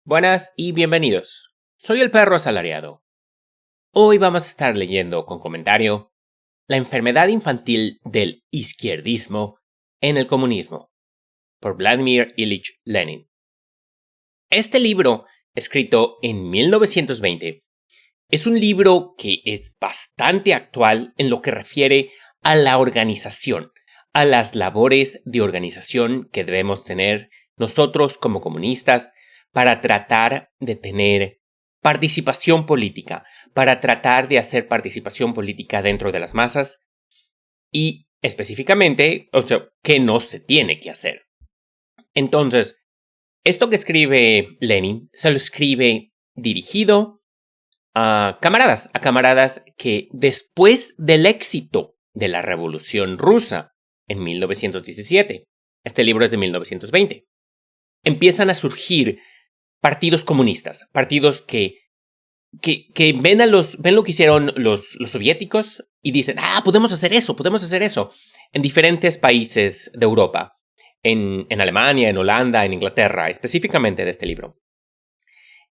Buenas y bienvenidos. Soy el perro asalariado. Hoy vamos a estar leyendo con comentario La enfermedad infantil del izquierdismo en el comunismo, por Vladimir Ilich Lenin. Este libro, escrito en 1920, es un libro que es bastante actual en lo que refiere a la organización, a las labores de organización que debemos tener nosotros como comunistas para tratar de tener participación política, para tratar de hacer participación política dentro de las masas y específicamente, qué no se tiene que hacer. Entonces, esto que escribe Lenin se lo escribe dirigido a camaradas que después del éxito de la Revolución Rusa en 1917, este libro es de 1920, empiezan a surgir partidos comunistas, partidos que ven lo que hicieron los soviéticos y dicen, podemos hacer eso, en diferentes países de Europa, en Alemania, en Holanda, en Inglaterra, específicamente de este libro.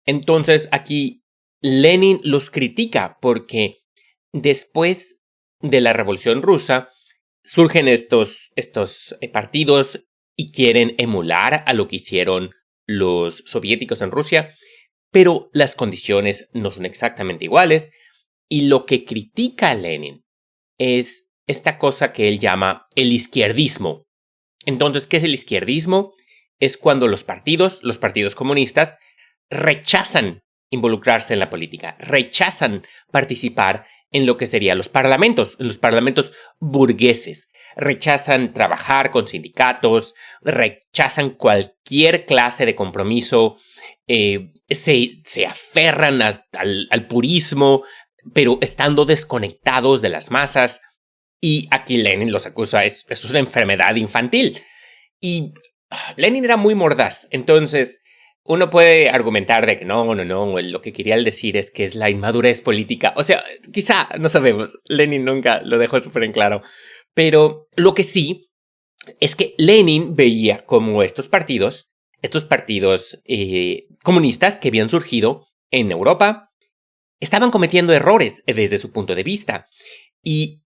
Entonces aquí Lenin los critica porque después de la Revolución Rusa surgen estos partidos y quieren emular a lo que hicieron los soviéticos en Rusia, pero las condiciones no son exactamente iguales y lo que critica Lenin es esta cosa que él llama el izquierdismo. Entonces, ¿qué es el izquierdismo? Es cuando los partidos comunistas rechazan involucrarse en la política, rechazan participar en lo que serían los parlamentos burgueses, rechazan trabajar con sindicatos, rechazan cualquier clase de compromiso, se aferran al purismo, pero estando desconectados de las masas. Y aquí Lenin los acusa, es una enfermedad infantil. Y Lenin era muy mordaz, entonces uno puede argumentar de que no, lo que quería decir es que es la inmadurez política. O sea, quizá, no sabemos, Lenin nunca lo dejó súper en claro. Pero lo que sí es que Lenin veía como estos partidos comunistas que habían surgido en Europa estaban cometiendo errores desde su punto de vista. Y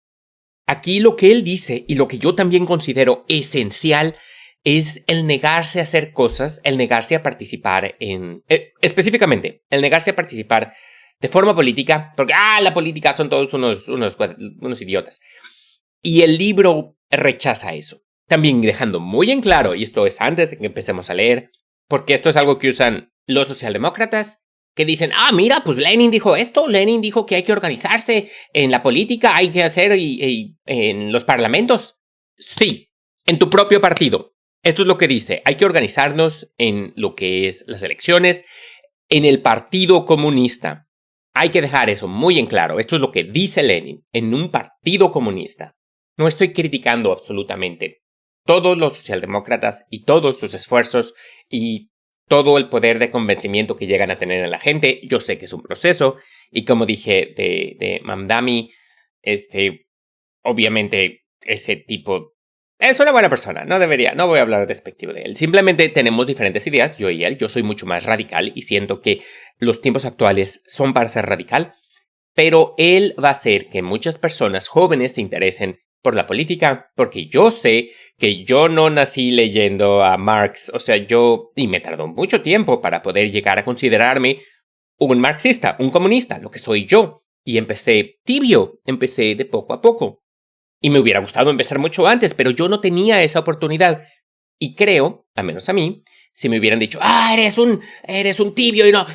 aquí lo que él dice, y lo que yo también considero esencial, es el negarse a hacer cosas, el negarse a participar específicamente, el negarse a participar de forma política, porque la política son todos unos idiotas. Y el libro rechaza eso. También dejando muy en claro, y esto es antes de que empecemos a leer, porque esto es algo que usan los socialdemócratas, que dicen, mira, pues Lenin dijo esto, Lenin dijo que hay que organizarse en la política, hay que hacer en los parlamentos. Sí, en tu propio partido. Esto es lo que dice, hay que organizarnos en lo que es las elecciones, en el Partido Comunista. Hay que dejar eso muy en claro. Esto es lo que dice Lenin, en un partido comunista. No estoy criticando absolutamente todos los socialdemócratas y todos sus esfuerzos y todo el poder de convencimiento que llegan a tener en la gente. Yo sé que es un proceso y como dije de Mamdani, obviamente ese tipo es una buena persona, no voy a hablar despectivo de él. Simplemente tenemos diferentes ideas, yo y él. Yo soy mucho más radical y siento que los tiempos actuales son para ser radical, pero él va a hacer que muchas personas jóvenes se interesen por la política, porque yo sé que yo no nací leyendo a Marx, y me tardó mucho tiempo para poder llegar a considerarme un marxista, un comunista, lo que soy yo. Y empecé tibio, empecé de poco a poco. Y me hubiera gustado empezar mucho antes, pero yo no tenía esa oportunidad. Y creo, al menos a mí, si me hubieran dicho, eres un tibio y no...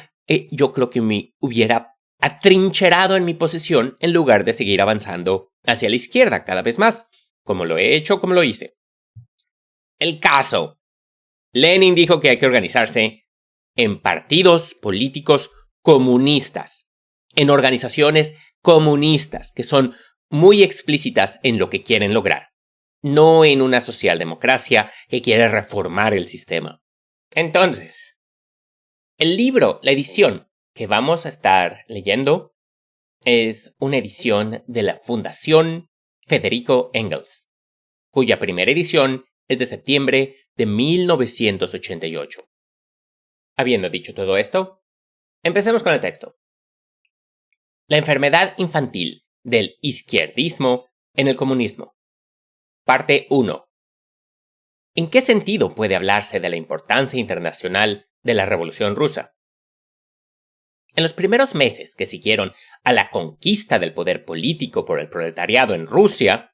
yo creo que me hubiera atrincherado en mi posición en lugar de seguir avanzando hacia la izquierda cada vez más, como lo he hecho, como lo hice. El caso. Lenin dijo que hay que organizarse en partidos políticos comunistas, en organizaciones comunistas que son muy explícitas en lo que quieren lograr, no en una socialdemocracia que quiere reformar el sistema. Entonces, el libro, la edición que vamos a estar leyendo es una edición de la Fundación Federico Engels, cuya primera edición es de septiembre de 1988. Habiendo dicho todo esto, empecemos con el texto. La enfermedad infantil del izquierdismo en el comunismo. Parte 1. ¿En qué sentido puede hablarse de la importancia internacional de la Revolución Rusa? En los primeros meses que siguieron a la conquista del poder político por el proletariado en Rusia,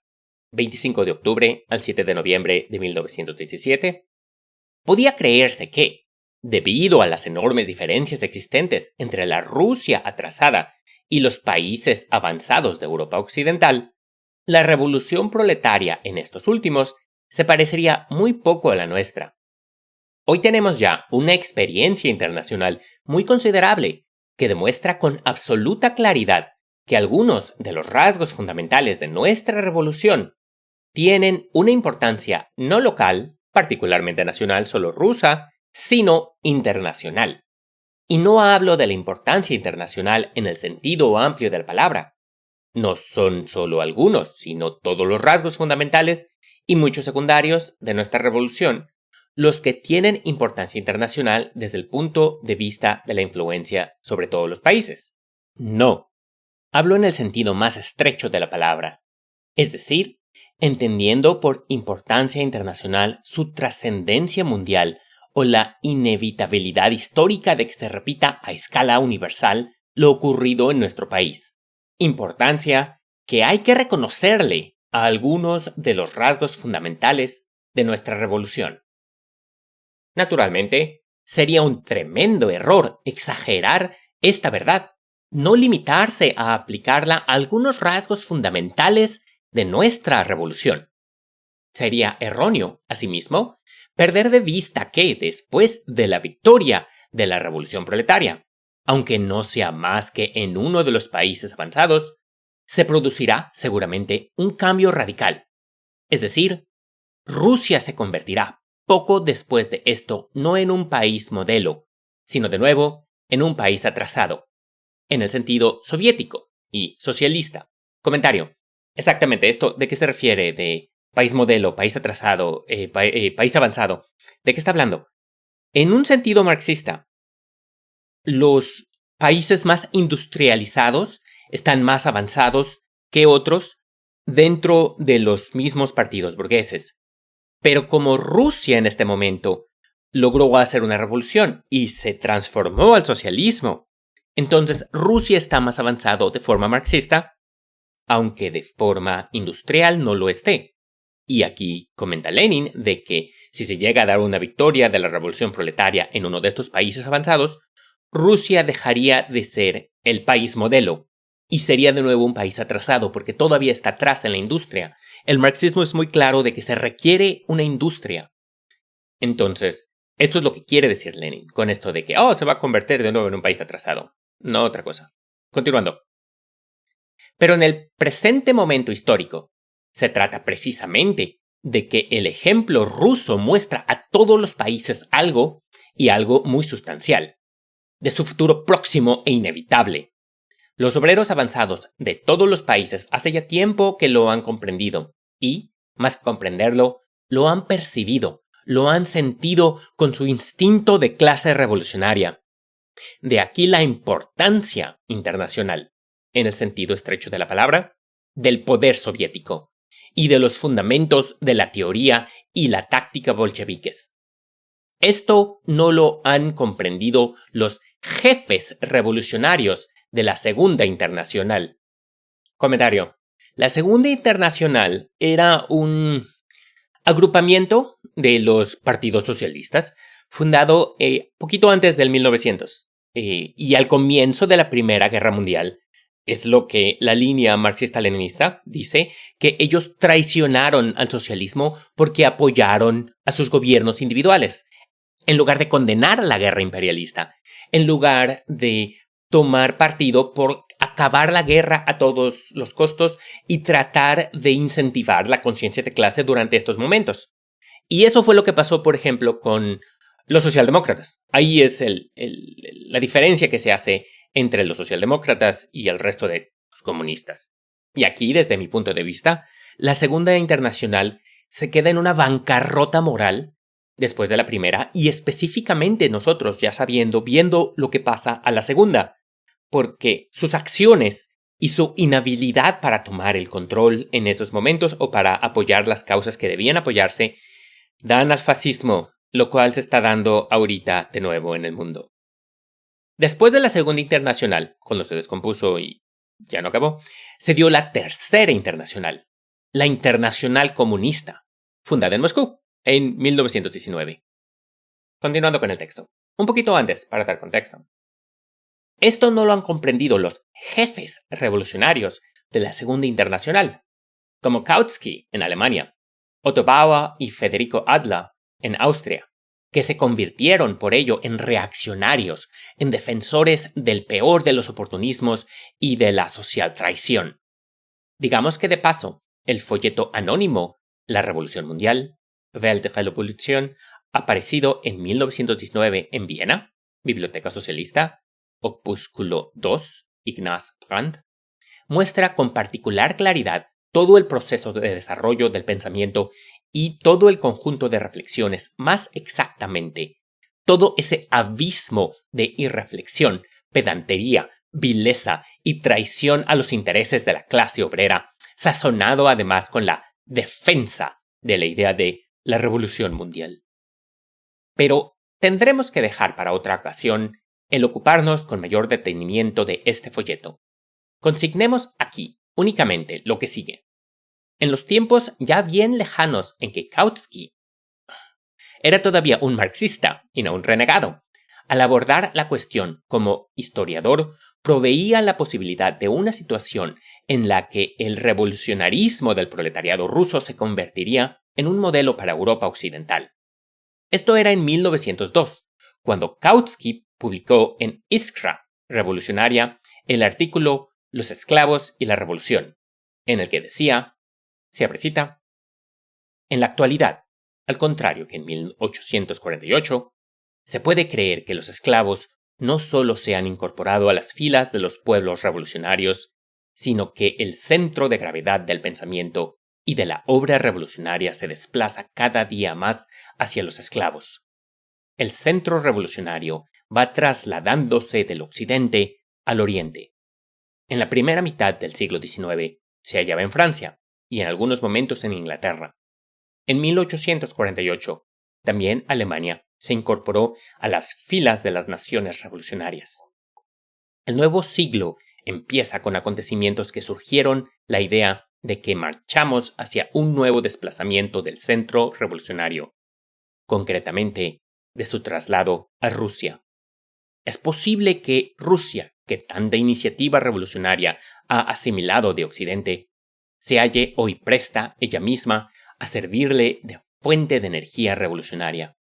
25 de octubre al 7 de noviembre de 1917, podía creerse que, debido a las enormes diferencias existentes entre la Rusia atrasada y los países avanzados de Europa Occidental, la revolución proletaria en estos últimos se parecería muy poco a la nuestra. Hoy tenemos ya una experiencia internacional muy considerable que demuestra con absoluta claridad que algunos de los rasgos fundamentales de nuestra revolución tienen una importancia no local, particularmente nacional solo rusa, sino internacional. Y no hablo de la importancia internacional en el sentido amplio de la palabra. No son solo algunos, sino todos los rasgos fundamentales y muchos secundarios de nuestra revolución los que tienen importancia internacional desde el punto de vista de la influencia sobre todos los países. No, hablo en el sentido más estrecho de la palabra, es decir, entendiendo por importancia internacional su trascendencia mundial o la inevitabilidad histórica de que se repita a escala universal lo ocurrido en nuestro país. Importancia que hay que reconocerle a algunos de los rasgos fundamentales de nuestra revolución. Naturalmente, sería un tremendo error exagerar esta verdad, no limitarse a aplicarla a algunos rasgos fundamentales de nuestra revolución. Sería erróneo, asimismo, perder de vista que, después de la victoria de la revolución proletaria, aunque no sea más que en uno de los países avanzados, se producirá seguramente un cambio radical. Es decir, Rusia se convertirá poco después de esto no en un país modelo, sino de nuevo en un país atrasado, en el sentido soviético y socialista. Comentario. Exactamente esto, ¿de qué se refiere? De país modelo, país atrasado, país avanzado. ¿De qué está hablando? En un sentido marxista, los países más industrializados están más avanzados que otros dentro de los mismos partidos burgueses. Pero como Rusia en este momento logró hacer una revolución y se transformó al socialismo, entonces Rusia está más avanzado de forma marxista, aunque de forma industrial no lo esté. Y aquí comenta Lenin de que si se llega a dar una victoria de la revolución proletaria en uno de estos países avanzados, Rusia dejaría de ser el país modelo y sería de nuevo un país atrasado porque todavía está atrás en la industria. El marxismo es muy claro de que se requiere una industria. Entonces, esto es lo que quiere decir Lenin con esto de que se va a convertir de nuevo en un país atrasado. No otra cosa. Continuando. Pero en el presente momento histórico, se trata precisamente de que el ejemplo ruso muestra a todos los países algo, y algo muy sustancial, de su futuro próximo e inevitable. Los obreros avanzados de todos los países hace ya tiempo que lo han comprendido, y, más que comprenderlo, lo han percibido, lo han sentido con su instinto de clase revolucionaria. De aquí la importancia internacional, en el sentido estrecho de la palabra, del poder soviético y de los fundamentos de la teoría y la táctica bolcheviques. Esto no lo han comprendido los jefes revolucionarios de la Segunda Internacional. Comentario. La Segunda Internacional era un agrupamiento de los partidos socialistas fundado poquito antes del 1900 y al comienzo de la Primera Guerra Mundial. Es lo que la línea marxista-leninista dice, que ellos traicionaron al socialismo porque apoyaron a sus gobiernos individuales, en lugar de condenar la guerra imperialista, en lugar de tomar partido por acabar la guerra a todos los costos y tratar de incentivar la conciencia de clase durante estos momentos. Y eso fue lo que pasó, por ejemplo, con los socialdemócratas. Ahí es la diferencia que se hace entre los socialdemócratas y el resto de los comunistas. Y aquí, desde mi punto de vista, la Segunda Internacional se queda en una bancarrota moral después de la primera y específicamente nosotros ya viendo lo que pasa a la segunda, porque sus acciones y su inhabilidad para tomar el control en esos momentos o para apoyar las causas que debían apoyarse dan al fascismo, lo cual se está dando ahorita de nuevo en el mundo. Después de la Segunda Internacional, cuando se descompuso y ya no acabó, se dio la Tercera Internacional, la Internacional Comunista, fundada en Moscú en 1919. Continuando con el texto. Un poquito antes, para dar contexto. Esto no lo han comprendido los jefes revolucionarios de la Segunda Internacional, como Kautsky en Alemania, Otto Bauer y Federico Adler en Austria, que se convirtieron por ello en reaccionarios, en defensores del peor de los oportunismos y de la social traición. Digamos que de paso, el folleto anónimo La Revolución Mundial, Weltrevolution, aparecido en 1919 en Viena, Biblioteca Socialista, Opúsculo 2, Ignaz Brandt, muestra con particular claridad todo el proceso de desarrollo del pensamiento y todo el conjunto de reflexiones, más exactamente, todo ese abismo de irreflexión, pedantería, vileza y traición a los intereses de la clase obrera, sazonado además con la defensa de la idea de la revolución mundial. Pero tendremos que dejar para otra ocasión el ocuparnos con mayor detenimiento de este folleto. Consignemos aquí únicamente lo que sigue. En los tiempos ya bien lejanos en que Kautsky era todavía un marxista y no un renegado, al abordar la cuestión como historiador, proveía la posibilidad de una situación en la que el revolucionarismo del proletariado ruso se convertiría en un modelo para Europa occidental. Esto era en 1902, cuando Kautsky publicó en Iskra Revolucionaria el artículo Los esclavos y la revolución, en el que decía, se abre cita, en la actualidad, al contrario que en 1848, se puede creer que los esclavos no solo se han incorporado a las filas de los pueblos revolucionarios, sino que el centro de gravedad del pensamiento y de la obra revolucionaria se desplaza cada día más hacia los esclavos. El centro revolucionario va trasladándose del occidente al oriente. En la primera mitad del siglo XIX se hallaba en Francia y en algunos momentos en Inglaterra. En 1848, también Alemania se incorporó a las filas de las naciones revolucionarias. El nuevo siglo empieza con acontecimientos que surgieron la idea de que marchamos hacia un nuevo desplazamiento del centro revolucionario, concretamente de su traslado a Rusia. Es posible que Rusia, que tanta iniciativa revolucionaria ha asimilado de Occidente, se halle hoy presta ella misma a servirle de fuente de energía revolucionaria.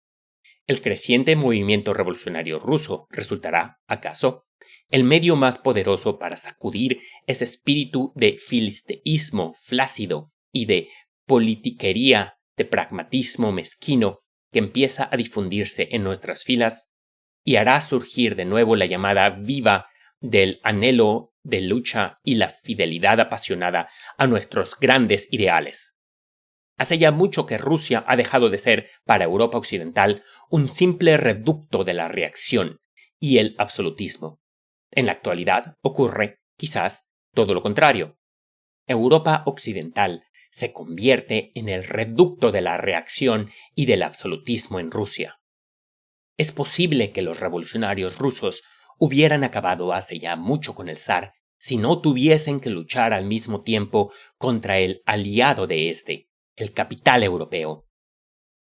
El creciente movimiento revolucionario ruso resultará, acaso, el medio más poderoso para sacudir ese espíritu de filisteísmo flácido y de politiquería, de pragmatismo mezquino que empieza a difundirse en nuestras filas y hará surgir de nuevo la llamada viva del anhelo de lucha y la fidelidad apasionada a nuestros grandes ideales. Hace ya mucho que Rusia ha dejado de ser, para Europa occidental, un simple reducto de la reacción y el absolutismo. En la actualidad ocurre, quizás, todo lo contrario. Europa occidental se convierte en el reducto de la reacción y del absolutismo en Rusia. Es posible que los revolucionarios rusos hubieran acabado hace ya mucho con el zar si no tuviesen que luchar al mismo tiempo contra el aliado de este, el capital europeo.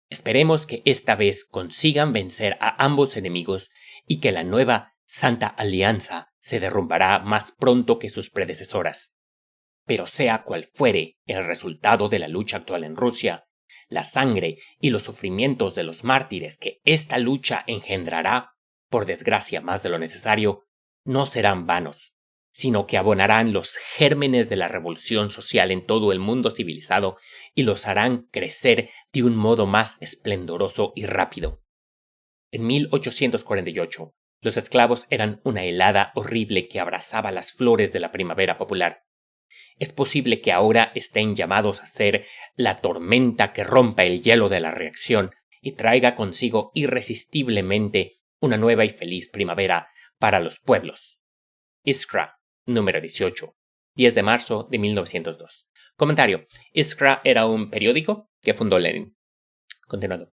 Esperemos que esta vez consigan vencer a ambos enemigos y que la nueva Santa Alianza se derrumbará más pronto que sus predecesoras. Pero sea cual fuere el resultado de la lucha actual en Rusia, la sangre y los sufrimientos de los mártires que esta lucha engendrará, por desgracia más de lo necesario, no serán vanos, sino que abonarán los gérmenes de la revolución social en todo el mundo civilizado y los harán crecer de un modo más esplendoroso y rápido. En 1848, los esclavos eran una helada horrible que abrazaba las flores de la primavera popular. Es posible que ahora estén llamados a ser la tormenta que rompa el hielo de la reacción y traiga consigo irresistiblemente una nueva y feliz primavera para los pueblos. Iskra, número 18, 10 de marzo de 1902. Comentario. Iskra era un periódico que fundó Lenin. Continuando.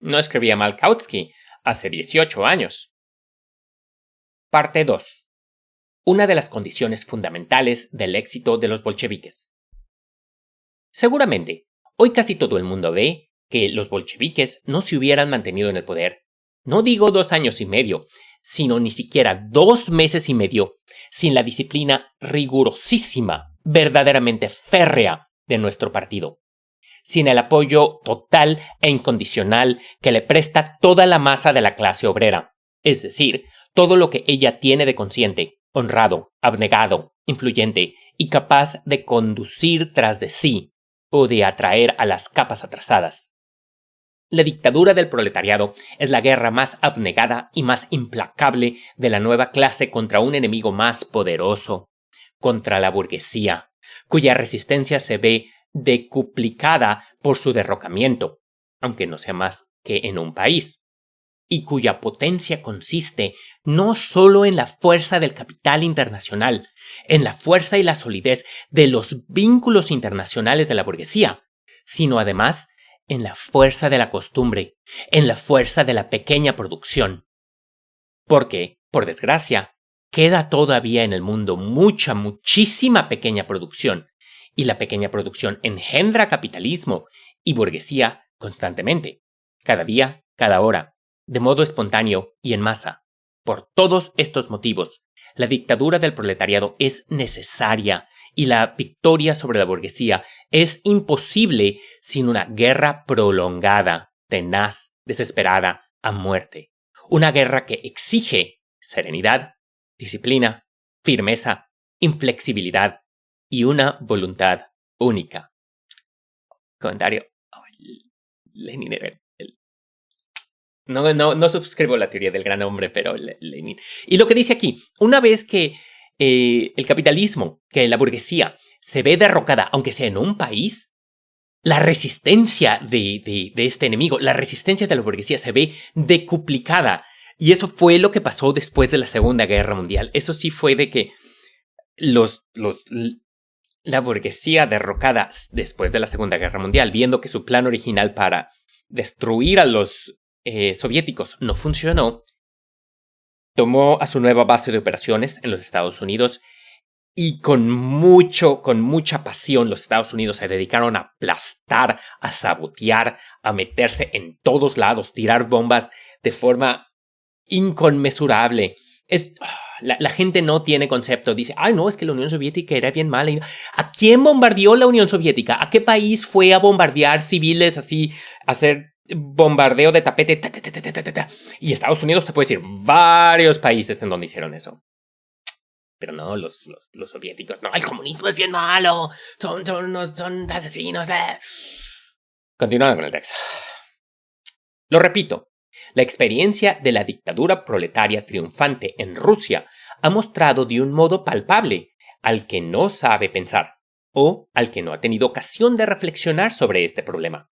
No escribía mal Kautsky hace 18 años. Parte 2. Una de las condiciones fundamentales del éxito de los bolcheviques. Seguramente, hoy casi todo el mundo ve que los bolcheviques no se hubieran mantenido en el poder, no digo 2 años y medio, sino ni siquiera 2 meses y medio, sin la disciplina rigurosísima, verdaderamente férrea de nuestro partido, sin el apoyo total e incondicional que le presta toda la masa de la clase obrera, es decir, todo lo que ella tiene de consciente, honrado, abnegado, influyente y capaz de conducir tras de sí o de atraer a las capas atrasadas. La dictadura del proletariado es la guerra más abnegada y más implacable de la nueva clase contra un enemigo más poderoso, contra la burguesía, cuya resistencia se ve decuplicada por su derrocamiento, aunque no sea más que en un país, y cuya potencia consiste no solo en la fuerza del capital internacional, en la fuerza y la solidez de los vínculos internacionales de la burguesía, sino además en la fuerza de la costumbre, en la fuerza de la pequeña producción. Porque, por desgracia, queda todavía en el mundo muchísima pequeña producción, y la pequeña producción engendra capitalismo y burguesía constantemente, cada día, cada hora, de modo espontáneo y en masa. Por todos estos motivos, la dictadura del proletariado es necesaria y la victoria sobre la burguesía es imposible sin una guerra prolongada, tenaz, desesperada, a muerte. Una guerra que exige serenidad, disciplina, firmeza, inflexibilidad y una voluntad única. Comentario. Lenin era No suscribo la teoría del gran hombre, pero Lenin. Y lo que dice aquí, una vez que el capitalismo, que la burguesía se ve derrocada, aunque sea en un país, la resistencia de este enemigo, la resistencia de la burguesía se ve decuplicada. Y eso fue lo que pasó después de la Segunda Guerra Mundial. Eso sí fue de que la burguesía derrocada después de la Segunda Guerra Mundial, viendo que su plan original para destruir a los soviéticos no funcionó, tomó a su nueva base de operaciones en los Estados Unidos y con mucha pasión los Estados Unidos se dedicaron a aplastar, a sabotear, a meterse en todos lados, tirar bombas de forma inconmensurable. La gente no tiene concepto. Dice, ay no, es que la Unión Soviética era bien mala. ¿A quién bombardeó la Unión Soviética? ¿A qué país fue a bombardear civiles así, a hacer bombardeo de tapete? Y Estados Unidos te puede decir varios países en donde hicieron eso. Pero no, los soviéticos, no, el comunismo es bien malo, son asesinos. Continuando con el texto. Lo repito, la experiencia de la dictadura proletaria triunfante en Rusia ha mostrado de un modo palpable al que no sabe pensar o al que no ha tenido ocasión de reflexionar sobre este problema,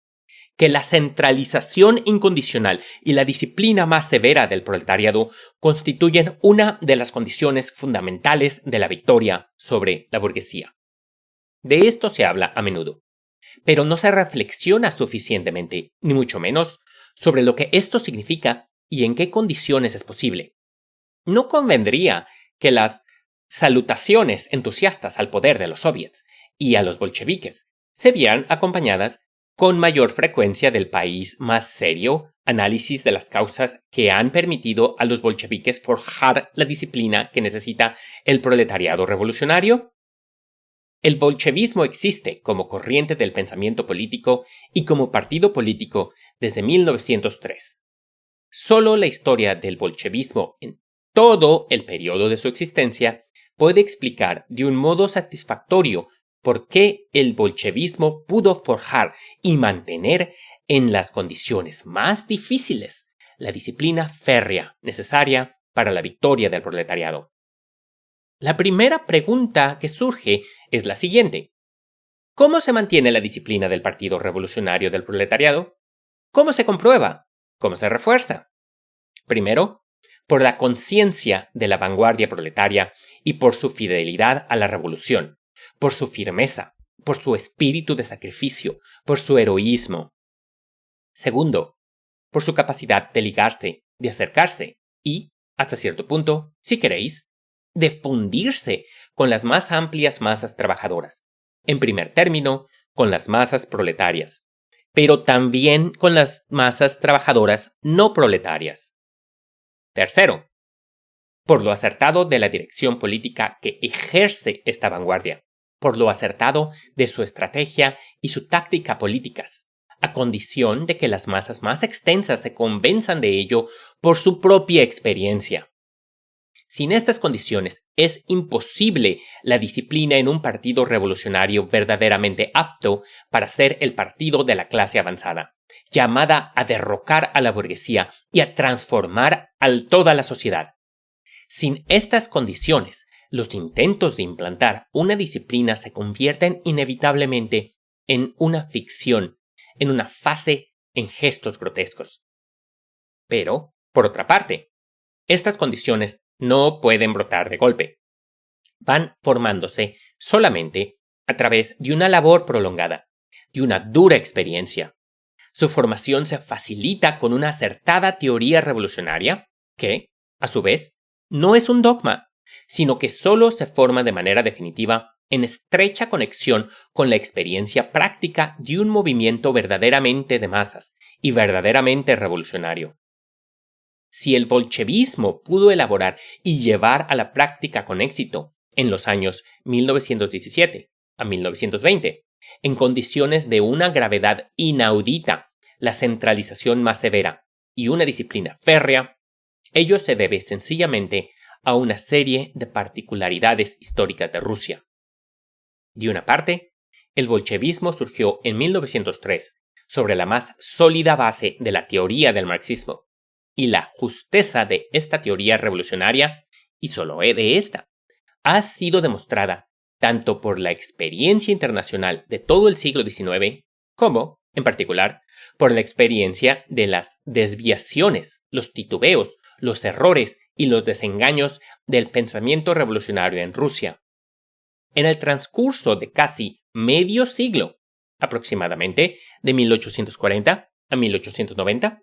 que la centralización incondicional y la disciplina más severa del proletariado constituyen una de las condiciones fundamentales de la victoria sobre la burguesía. De esto se habla a menudo, pero no se reflexiona suficientemente, ni mucho menos, sobre lo que esto significa y en qué condiciones es posible. No convendría que las salutaciones entusiastas al poder de los soviets y a los bolcheviques se vieran acompañadas con mayor frecuencia del país más serio análisis de las causas que han permitido a los bolcheviques forjar la disciplina que necesita el proletariado revolucionario? El bolchevismo existe como corriente del pensamiento político y como partido político desde 1903. Solo la historia del bolchevismo en todo el periodo de su existencia puede explicar de un modo satisfactorio por qué el bolchevismo pudo forjar y mantener en las condiciones más difíciles la disciplina férrea necesaria para la victoria del proletariado. La primera pregunta que surge es la siguiente. ¿Cómo se mantiene la disciplina del Partido Revolucionario del Proletariado? ¿Cómo se comprueba? ¿Cómo se refuerza? Primero, por la conciencia de la vanguardia proletaria y por su fidelidad a la revolución, por su firmeza, por su espíritu de sacrificio, por su heroísmo. Segundo, por su capacidad de ligarse, de acercarse y, hasta cierto punto, si queréis, de fundirse con las más amplias masas trabajadoras. En primer término, con las masas proletarias, pero también con las masas trabajadoras no proletarias. Tercero, por lo acertado de la dirección política que ejerce esta vanguardia, por lo acertado de su estrategia y su táctica políticas, a condición de que las masas más extensas se convenzan de ello por su propia experiencia. Sin estas condiciones es imposible la disciplina en un partido revolucionario verdaderamente apto para ser el partido de la clase avanzada, llamada a derrocar a la burguesía y a transformar a toda la sociedad. Sin estas condiciones, los intentos de implantar una disciplina se convierten inevitablemente en una ficción, en una fase, en gestos grotescos. Pero, por otra parte, estas condiciones no pueden brotar de golpe. Van formándose solamente a través de una labor prolongada, de una dura experiencia. Su formación se facilita con una acertada teoría revolucionaria que, a su vez, no es un dogma, sino que solo se forma de manera definitiva en estrecha conexión con la experiencia práctica de un movimiento verdaderamente de masas y verdaderamente revolucionario. Si el bolchevismo pudo elaborar y llevar a la práctica con éxito en los años 1917 a 1920, en condiciones de una gravedad inaudita, la centralización más severa y una disciplina férrea, ello se debe sencillamente a una serie de particularidades históricas de Rusia. De una parte, el bolchevismo surgió en 1903 sobre la más sólida base de la teoría del marxismo, y la justeza de esta teoría revolucionaria, y solo de esta, ha sido demostrada tanto por la experiencia internacional de todo el siglo XIX, como, en particular, por la experiencia de las desviaciones, los titubeos, los errores y los desengaños del pensamiento revolucionario en Rusia. En el transcurso de casi medio siglo, aproximadamente de 1840 a 1890,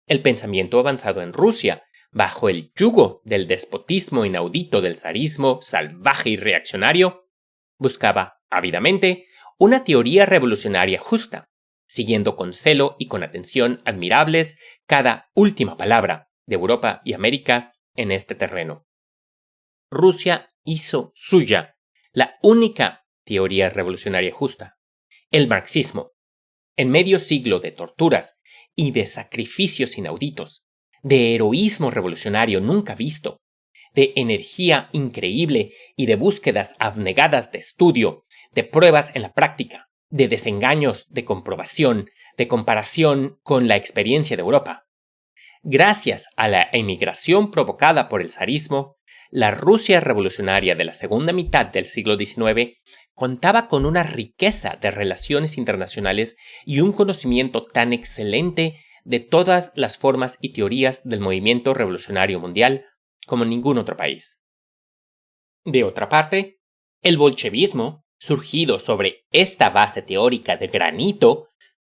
el pensamiento avanzado en Rusia, bajo el yugo del despotismo inaudito del zarismo salvaje y reaccionario, buscaba ávidamente una teoría revolucionaria justa, siguiendo con celo y con atención admirables cada última palabra de Europa y América en este terreno. Rusia hizo suya la única teoría revolucionaria justa, el marxismo. En medio siglo de torturas y de sacrificios inauditos, de heroísmo revolucionario nunca visto, de energía increíble y de búsquedas abnegadas de estudio, de pruebas en la práctica, de desengaños, de comprobación, de comparación con la experiencia de Europa. Gracias a la emigración provocada por el zarismo, la Rusia revolucionaria de la segunda mitad del siglo XIX contaba con una riqueza de relaciones internacionales y un conocimiento tan excelente de todas las formas y teorías del movimiento revolucionario mundial como ningún otro país. De otra parte, el bolchevismo, surgido sobre esta base teórica de granito,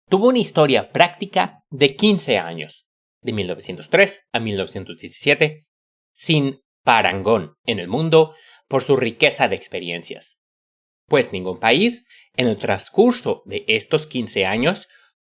tuvo una historia práctica de 15 años, de 1903 a 1917, sin parangón en el mundo por su riqueza de experiencias. Pues ningún país, en el transcurso de estos 15 años,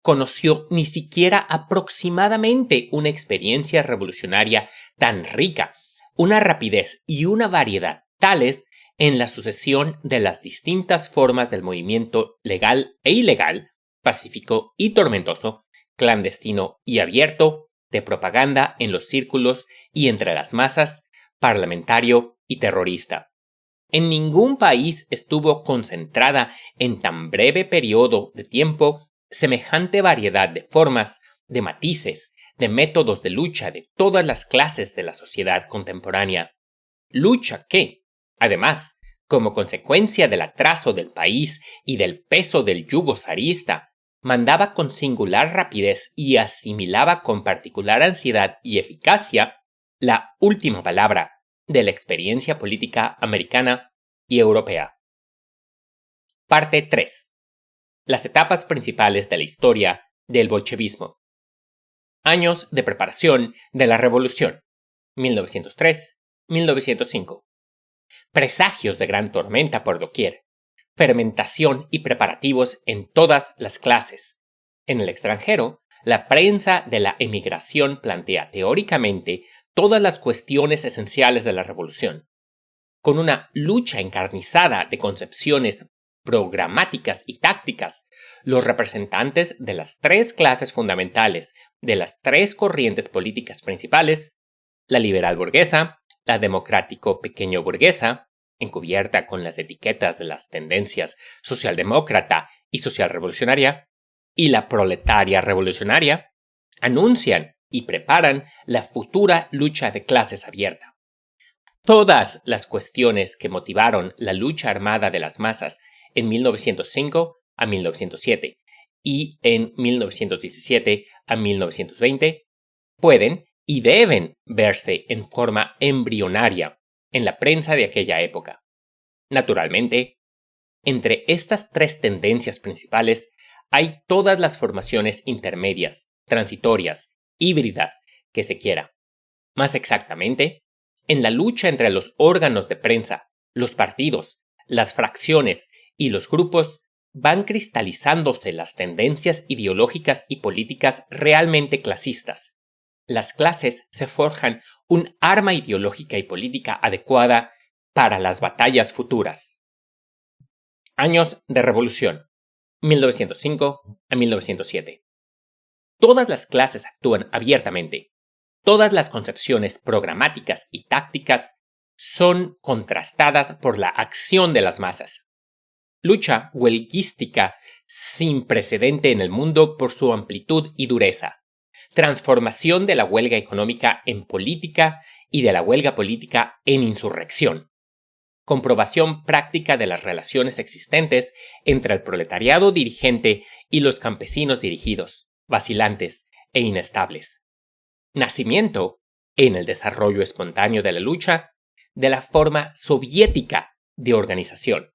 conoció ni siquiera aproximadamente una experiencia revolucionaria tan rica, una rapidez y una variedad tales en la sucesión de las distintas formas del movimiento legal e ilegal, pacífico y tormentoso, clandestino y abierto, de propaganda en los círculos y entre las masas, parlamentario y terrorista. En ningún país estuvo concentrada en tan breve periodo de tiempo semejante variedad de formas, de matices, de métodos de lucha de todas las clases de la sociedad contemporánea. Lucha que, además, como consecuencia del atraso del país y del peso del yugo zarista, mandaba con singular rapidez y asimilaba con particular ansiedad y eficacia la última palabra de la experiencia política americana y europea. Parte 3. Las etapas principales de la historia del bolchevismo. Años de preparación de la revolución. 1903-1905. Presagios de gran tormenta por doquier. Fermentación y preparativos en todas las clases. En el extranjero, la prensa de la emigración plantea teóricamente todas las cuestiones esenciales de la revolución. Con una lucha encarnizada de concepciones programáticas y tácticas, los representantes de las tres clases fundamentales de las tres corrientes políticas principales, la liberal burguesa, la democrático pequeño burguesa, encubierta con las etiquetas de las tendencias socialdemócrata y socialrevolucionaria, y la proletaria revolucionaria, anuncian y preparan la futura lucha de clases abierta. Todas las cuestiones que motivaron la lucha armada de las masas en 1905 a 1907 y en 1917 a 1920 pueden y deben verse en forma embrionaria en la prensa de aquella época. Naturalmente, entre estas tres tendencias principales hay todas las formaciones intermedias, transitorias, híbridas que se quiera. Más exactamente, en la lucha entre los órganos de prensa, los partidos, las fracciones y los grupos van cristalizándose las tendencias ideológicas y políticas realmente clasistas. Las clases se forjan un arma ideológica y política adecuada para las batallas futuras. Años de revolución. 1905 a 1907. Todas las clases actúan abiertamente. Todas las concepciones programáticas y tácticas son contrastadas por la acción de las masas. Lucha huelguística sin precedente en el mundo por su amplitud y dureza. Transformación de la huelga económica en política y de la huelga política en insurrección. Comprobación práctica de las relaciones existentes entre el proletariado dirigente y los campesinos dirigidos, vacilantes e inestables. Nacimiento, en el desarrollo espontáneo de la lucha, de la forma soviética de organización.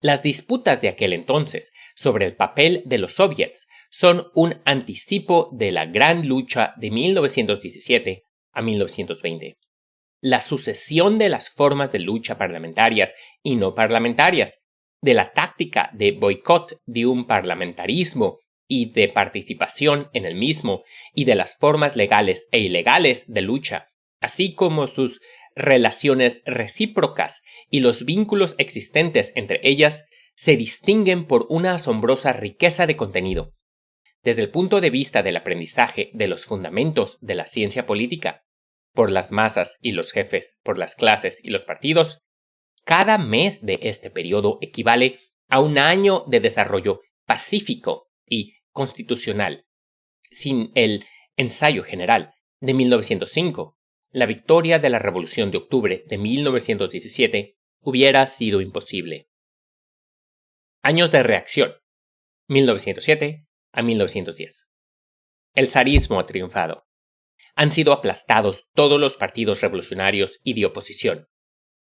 Las disputas de aquel entonces sobre el papel de los soviets son un anticipo de la gran lucha de 1917 a 1920. La sucesión de las formas de lucha parlamentarias y no parlamentarias, de la táctica de boicot de un parlamentarismo y de participación en el mismo, y de las formas legales e ilegales de lucha, así como sus relaciones recíprocas y los vínculos existentes entre ellas, se distinguen por una asombrosa riqueza de contenido. Desde el punto de vista del aprendizaje de los fundamentos de la ciencia política, por las masas y los jefes, por las clases y los partidos, cada mes de este periodo equivale a un año de desarrollo pacífico y constitucional. Sin el ensayo general de 1905, la victoria de la Revolución de Octubre de 1917 hubiera sido imposible. Años de reacción. 1907 a 1910. El zarismo ha triunfado. Han sido aplastados todos los partidos revolucionarios y de oposición.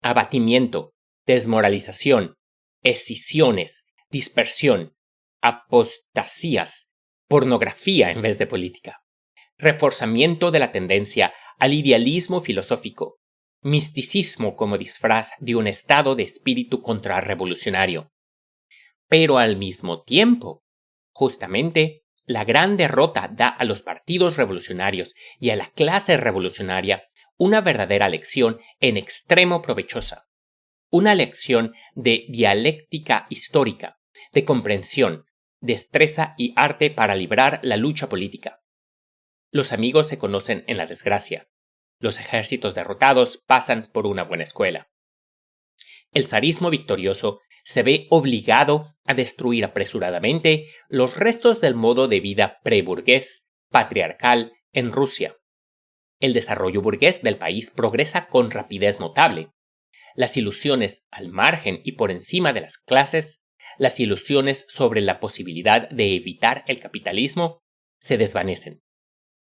Abatimiento, desmoralización, escisiones, dispersión, apostasías, pornografía en vez de política, reforzamiento de la tendencia al idealismo filosófico, misticismo como disfraz de un estado de espíritu contrarrevolucionario. Pero al mismo tiempo, justamente, la gran derrota da a los partidos revolucionarios y a la clase revolucionaria una verdadera lección en extremo provechosa. Una lección de dialéctica histórica, de comprensión, destreza y arte para librar la lucha política. Los amigos se conocen en la desgracia. Los ejércitos derrotados pasan por una buena escuela. El zarismo victorioso se ve obligado a destruir apresuradamente los restos del modo de vida preburgués, patriarcal en Rusia. El desarrollo burgués del país progresa con rapidez notable. Las ilusiones al margen y por encima de las clases las ilusiones sobre la posibilidad de evitar el capitalismo se desvanecen.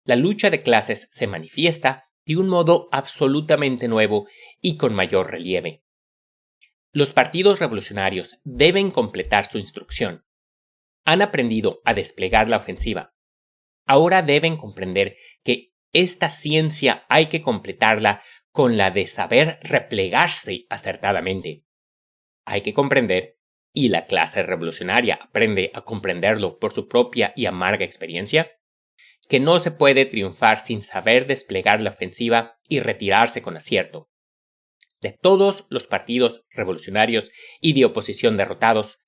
La lucha de clases se manifiesta de un modo absolutamente nuevo y con mayor relieve. Los partidos revolucionarios deben completar su instrucción. Han aprendido a desplegar la ofensiva. Ahora deben comprender que esta ciencia hay que completarla con la de saber replegarse acertadamente. Hay que comprender, y la clase revolucionaria aprende a comprenderlo por su propia y amarga experiencia, que no se puede triunfar sin saber desplegar la ofensiva y retirarse con acierto. De todos los partidos revolucionarios y de oposición derrotados,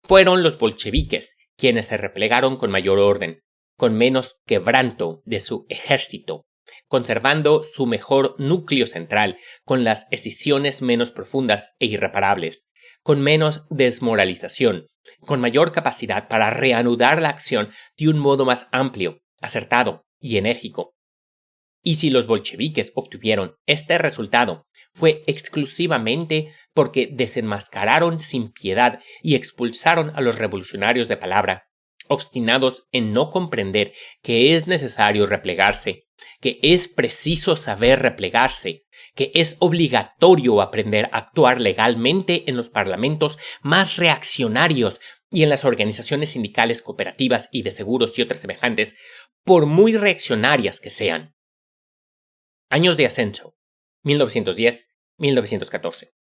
fueron los bolcheviques quienes se replegaron con mayor orden, con menos quebranto de su ejército, conservando su mejor núcleo central, con las escisiones menos profundas e irreparables, con menos desmoralización, con mayor capacidad para reanudar la acción de un modo más amplio, acertado y enérgico. Y si los bolcheviques obtuvieron este resultado, fue exclusivamente porque desenmascararon sin piedad y expulsaron a los revolucionarios de palabra, obstinados en no comprender que es necesario replegarse, que es preciso saber replegarse, que es obligatorio aprender a actuar legalmente en los parlamentos más reaccionarios y en las organizaciones sindicales, cooperativas y de seguros y otras semejantes, por muy reaccionarias que sean. Años de ascenso, 1910-1914.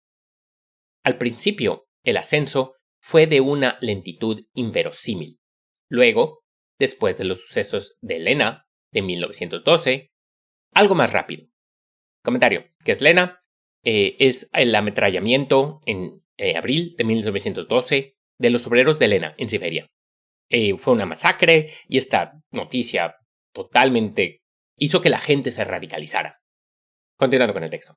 Al principio, el ascenso fue de una lentitud inverosímil. Luego, después de los sucesos de Lena, de 1912, algo más rápido. Comentario, ¿qué es Lena? Es el ametrallamiento en abril de 1912 de los obreros de Lena, en Siberia. Fue una masacre y esta noticia totalmente hizo que la gente se radicalizara. Continuando con el texto.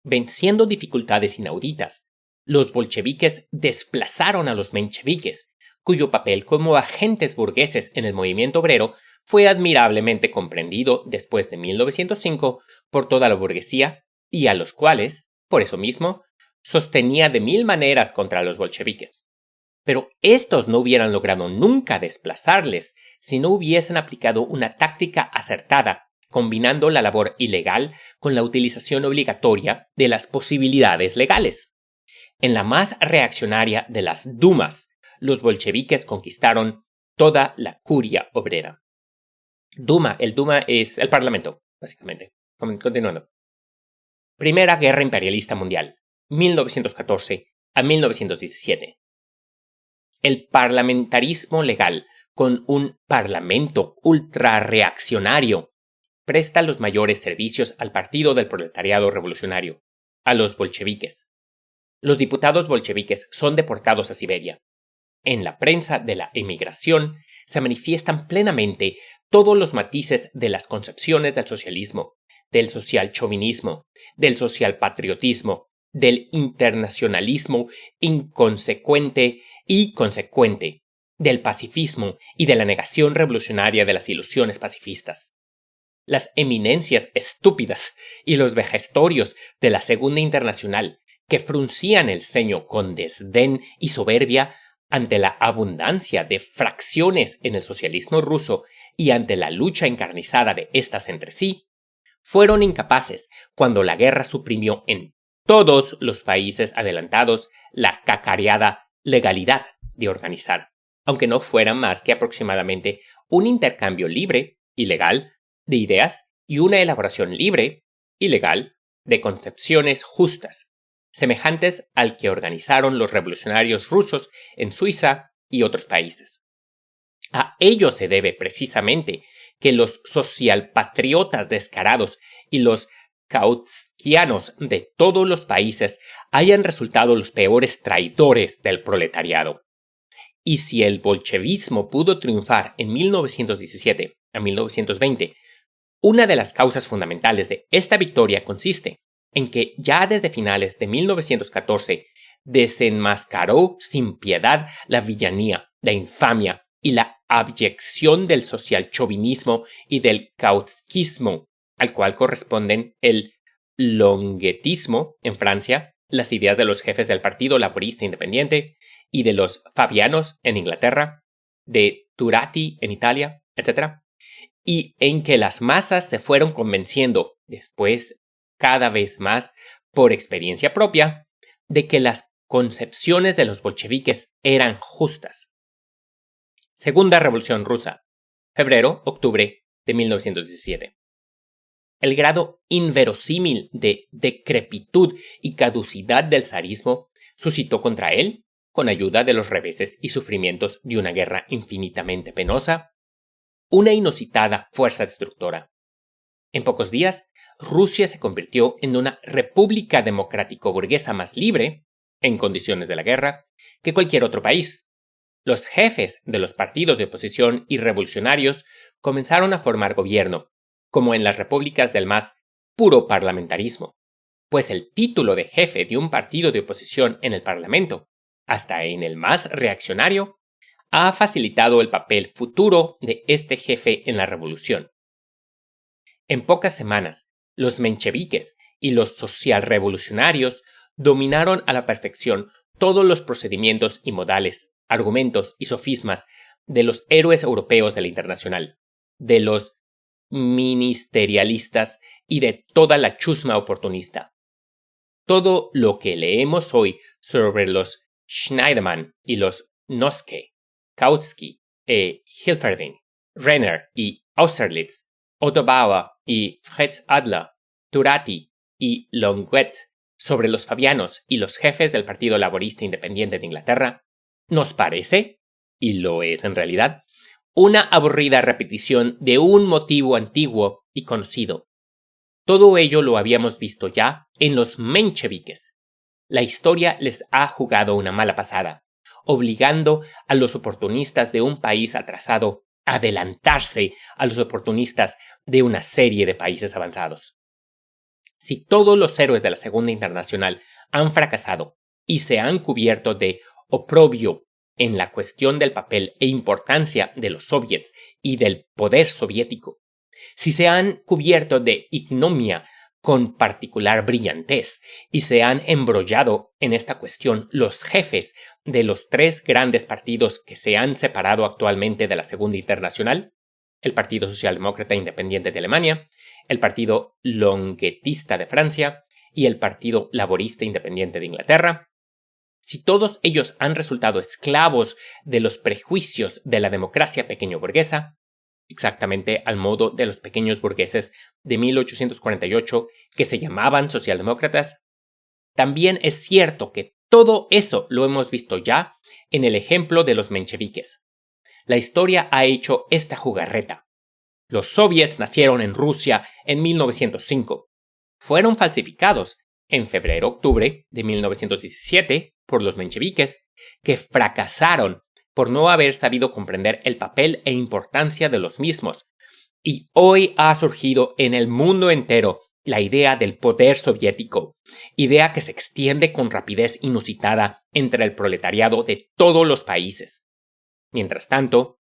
Venciendo dificultades inauditas, los bolcheviques desplazaron a los mencheviques, cuyo papel como agentes burgueses en el movimiento obrero fue admirablemente comprendido después de 1905 por toda la burguesía y a los cuales, por eso mismo, sostenía de mil maneras contra los bolcheviques. Pero estos no hubieran logrado nunca desplazarles si no hubiesen aplicado una táctica acertada, combinando la labor ilegal con la utilización obligatoria de las posibilidades legales. En la más reaccionaria de las dumas, los bolcheviques conquistaron toda la curia obrera. El Duma es el parlamento, básicamente. Continuando. Primera Guerra Imperialista Mundial, 1914 a 1917. El parlamentarismo legal, con un parlamento ultrarreaccionario, presta los mayores servicios al Partido del Proletariado Revolucionario, a los bolcheviques. Los diputados bolcheviques son deportados a Siberia. En la prensa de la emigración se manifiestan plenamente todos los matices de las concepciones del socialismo, del socialchauvinismo, del socialpatriotismo, del internacionalismo inconsecuente y consecuente, del pacifismo y de la negación revolucionaria de las ilusiones pacifistas. Las eminencias estúpidas y los vejestorios de la Segunda Internacional, que fruncían el ceño con desdén y soberbia ante la abundancia de fracciones en el socialismo ruso y ante la lucha encarnizada de éstas entre sí, fueron incapaces, cuando la guerra suprimió en todos los países adelantados la cacareada legalidad de organizar, aunque no fuera más que aproximadamente un intercambio libre y legal de ideas y una elaboración libre y legal de concepciones justas, semejantes al que organizaron los revolucionarios rusos en Suiza y otros países. A ello se debe precisamente que los socialpatriotas descarados y los kautskianos de todos los países hayan resultado los peores traidores del proletariado. Y si el bolchevismo pudo triunfar en 1917 a 1920, una de las causas fundamentales de esta victoria consiste en que ya desde finales de 1914 desenmascaró sin piedad la villanía, la infamia y la abyección del socialchauvinismo y del kautskismo, al cual corresponden el longuetismo en Francia, las ideas de los jefes del Partido Laborista Independiente y de los Fabianos en Inglaterra, de Turati en Italia, etc., y en que las masas se fueron convenciendo después cada vez más por experiencia propia de que las concepciones de los bolcheviques eran justas. Segunda Revolución Rusa, febrero-octubre de 1917. El grado inverosímil de decrepitud y caducidad del zarismo suscitó contra él, con ayuda de los reveses y sufrimientos de una guerra infinitamente penosa, una inusitada fuerza destructora. En pocos días, Rusia se convirtió en una república democrático-burguesa más libre, en condiciones de la guerra, que cualquier otro país. Los jefes de los partidos de oposición y revolucionarios comenzaron a formar gobierno, como en las repúblicas del más puro parlamentarismo, pues el título de jefe de un partido de oposición en el Parlamento, hasta en el más reaccionario, ha facilitado el papel futuro de este jefe en la revolución. En pocas semanas, los mencheviques y los socialrevolucionarios dominaron a la perfección todos los procedimientos y modales, argumentos y sofismas de los héroes europeos de la Internacional, de los ministerialistas y de toda la chusma oportunista. Todo lo que leemos hoy sobre los Schneiderman y los Noske, Kautsky e Hilferding, Renner y Austerlitz, Otto Bauer y Fritz Adler, Turati y Longuet sobre los Fabianos y los jefes del Partido Laborista Independiente de Inglaterra, nos parece, y lo es en realidad, una aburrida repetición de un motivo antiguo y conocido. Todo ello lo habíamos visto ya en los mencheviques. La historia les ha jugado una mala pasada, obligando a los oportunistas de un país atrasado a adelantarse a los oportunistas de una serie de países avanzados. Si todos los héroes de la Segunda Internacional han fracasado y se han cubierto de oprobio en la cuestión del papel e importancia de los soviets y del poder soviético, si se han cubierto de ignominia con particular brillantez y se han embrollado en esta cuestión los jefes de los tres grandes partidos que se han separado actualmente de la Segunda Internacional, el Partido Socialdemócrata Independiente de Alemania, el Partido Longuetista de Francia y el Partido Laborista Independiente de Inglaterra, si todos ellos han resultado esclavos de los prejuicios de la democracia pequeño burguesa, exactamente al modo de los pequeños burgueses de 1848 que se llamaban socialdemócratas, también es cierto que todo eso lo hemos visto ya en el ejemplo de los mencheviques. La historia ha hecho esta jugarreta. Los soviets nacieron en Rusia en 1905. Fueron falsificados en febrero-octubre de 1917 por los mencheviques, que fracasaron por no haber sabido comprender el papel e importancia de los mismos. Y hoy ha surgido en el mundo entero la idea del poder soviético, idea que se extiende con rapidez inusitada entre el proletariado de todos los países. Mientras tanto,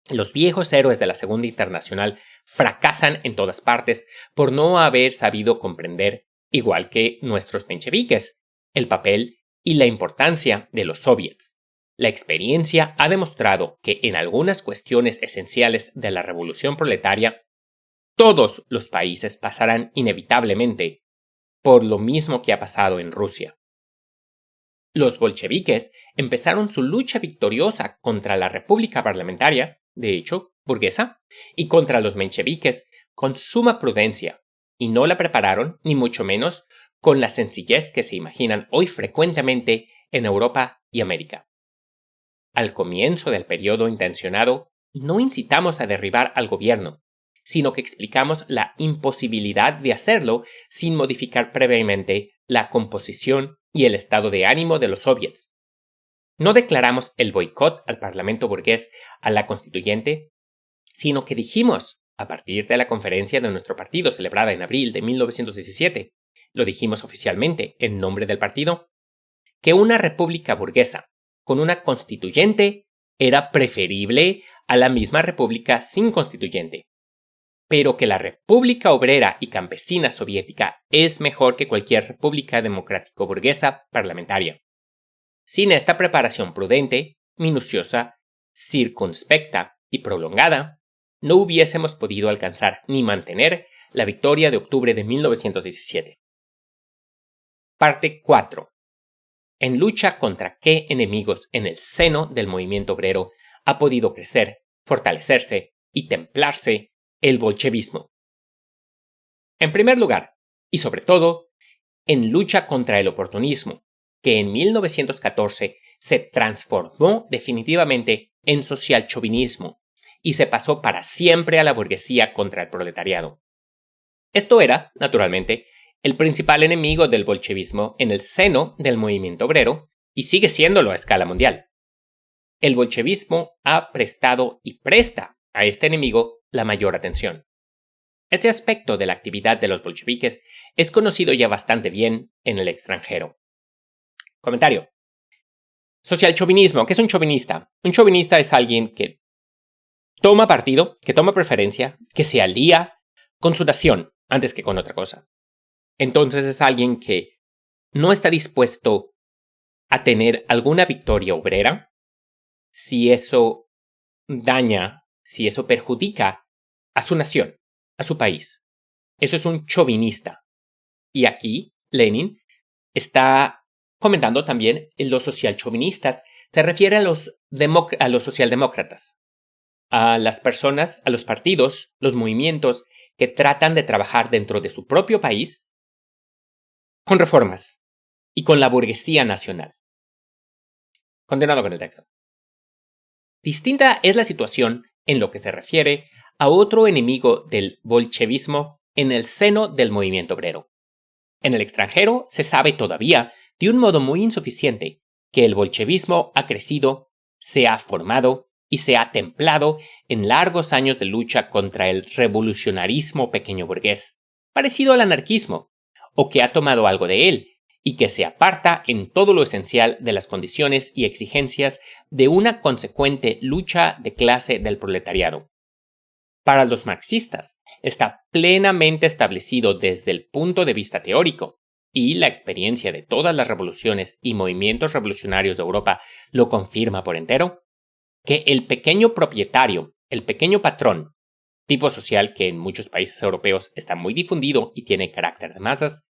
los viejos héroes de la Segunda Internacional fracasan en todas partes por no haber sabido comprender, igual que nuestros mencheviques, el papel y la importancia de los soviets. La experiencia ha demostrado que en algunas cuestiones esenciales de la revolución proletaria, todos los países pasarán inevitablemente por lo mismo que ha pasado en Rusia. Los bolcheviques empezaron su lucha victoriosa contra la república parlamentaria, de hecho, burguesa, y contra los mencheviques con suma prudencia, y no la prepararon, ni mucho menos, con la sencillez que se imaginan hoy frecuentemente en Europa y América. Al comienzo del periodo intencionado, no incitamos a derribar al gobierno, sino que explicamos la imposibilidad de hacerlo sin modificar previamente la composición y el estado de ánimo de los soviets. No declaramos el boicot al Parlamento burgués, a la Constituyente, sino que dijimos, a partir de la conferencia de nuestro partido celebrada en abril de 1917, lo dijimos oficialmente en nombre del partido, que una república burguesa con una constituyente era preferible a la misma república sin constituyente, pero que la República Obrera y Campesina Soviética es mejor que cualquier república democrático-burguesa parlamentaria. Sin esta preparación prudente, minuciosa, circunspecta y prolongada, no hubiésemos podido alcanzar ni mantener la victoria de octubre de 1917. Parte 4. En lucha contra qué enemigos en el seno del movimiento obrero ha podido crecer, fortalecerse y templarse el bolchevismo. En primer lugar, y sobre todo, en lucha contra el oportunismo, que en 1914 se transformó definitivamente en socialchauvinismo y se pasó para siempre a la burguesía contra el proletariado. Esto era, naturalmente, el principal enemigo del bolchevismo en el seno del movimiento obrero y sigue siéndolo a escala mundial. El bolchevismo ha prestado y presta a este enemigo la mayor atención. Este aspecto de la actividad de los bolcheviques es conocido ya bastante bien en el extranjero. Comentario. Socialchauvinismo. ¿Qué es un chauvinista? Un chauvinista es alguien que toma partido, que toma preferencia, que se alía con su nación antes que con otra cosa. Entonces es alguien que no está dispuesto a tener alguna victoria obrera si eso daña, si eso perjudica a su nación, a su país. Eso es un chauvinista. Y aquí Lenin está comentando también los socialchauvinistas. Se refiere a los socialdemócratas, a las personas, a los partidos, los movimientos que tratan de trabajar dentro de su propio país con reformas y con la burguesía nacional. Continuando con el texto. Distinta es la situación en lo que se refiere a otro enemigo del bolchevismo en el seno del movimiento obrero. En el extranjero se sabe todavía, de un modo muy insuficiente, que el bolchevismo ha crecido, se ha formado y se ha templado en largos años de lucha contra el revolucionarismo pequeño burgués, parecido al anarquismo, o que ha tomado algo de él, y que se aparta en todo lo esencial de las condiciones y exigencias de una consecuente lucha de clase del proletariado. Para los marxistas, está plenamente establecido desde el punto de vista teórico, y la experiencia de todas las revoluciones y movimientos revolucionarios de Europa lo confirma por entero, que el pequeño propietario, el pequeño patrón, tipo social que en muchos países europeos está muy difundido y tiene carácter de masas,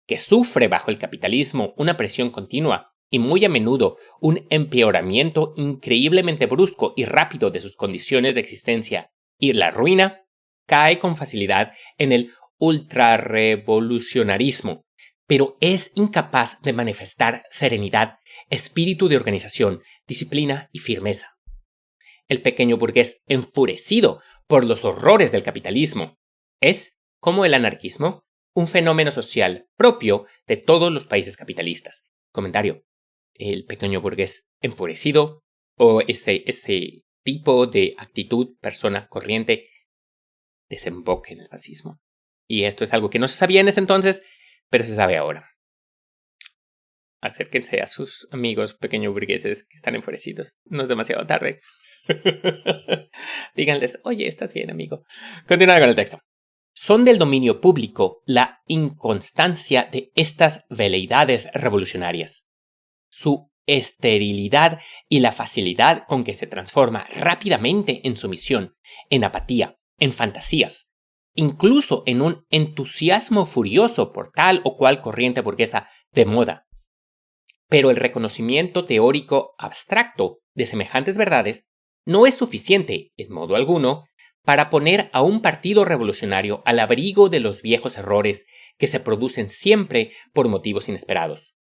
que sufre bajo el capitalismo una presión continua y muy a menudo un empeoramiento increíblemente brusco y rápido de sus condiciones de existencia y la ruina, cae con facilidad en el ultrarrevolucionarismo, pero es incapaz de manifestar serenidad, espíritu de organización, disciplina y firmeza. El pequeño burgués enfurecido por los horrores del capitalismo es, como el anarquismo, un fenómeno social propio de todos los países capitalistas. Comentario. El pequeño burgués enfurecido o ese tipo de actitud, persona corriente, desemboca en el fascismo. Y esto es algo que no se sabía en ese entonces, pero se sabe ahora. Acérquense a sus amigos pequeños burgueses que están enfurecidos. No es demasiado tarde. Díganles, oye, ¿estás bien, amigo? Continuando con el texto. Son del dominio público la inconstancia de estas veleidades revolucionarias, su esterilidad y la facilidad con que se transforma rápidamente en sumisión, en apatía, en fantasías, incluso en un entusiasmo furioso por tal o cual corriente burguesa de moda. Pero el reconocimiento teórico abstracto de semejantes verdades no es suficiente, en modo alguno, para poner a un partido revolucionario al abrigo de los viejos errores que se producen siempre por motivos inesperados.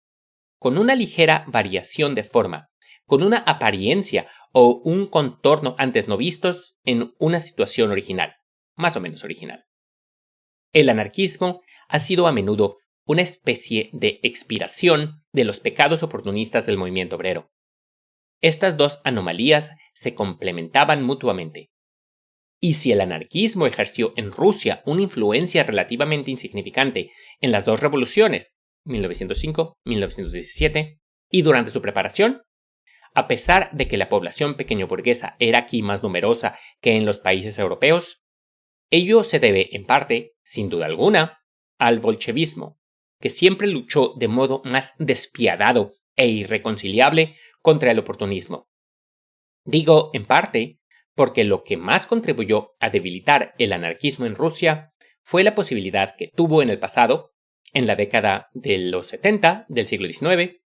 Con una ligera variación de forma, con una apariencia o un contorno antes no vistos en una situación original, más o menos original. El anarquismo ha sido a menudo una especie de expiración de los pecados oportunistas del movimiento obrero. Estas dos anomalías se complementaban mutuamente. Y si el anarquismo ejerció en Rusia una influencia relativamente insignificante en las dos revoluciones, 1905-1917, y durante su preparación, a pesar de que la población pequeño burguesa era aquí más numerosa que en los países europeos, ello se debe, en parte, sin duda alguna, al bolchevismo, que siempre luchó de modo más despiadado e irreconciliable contra el oportunismo. Digo en parte porque lo que más contribuyó a debilitar el anarquismo en Rusia fue la posibilidad que tuvo en el pasado, en la década de los 70 del siglo XIX,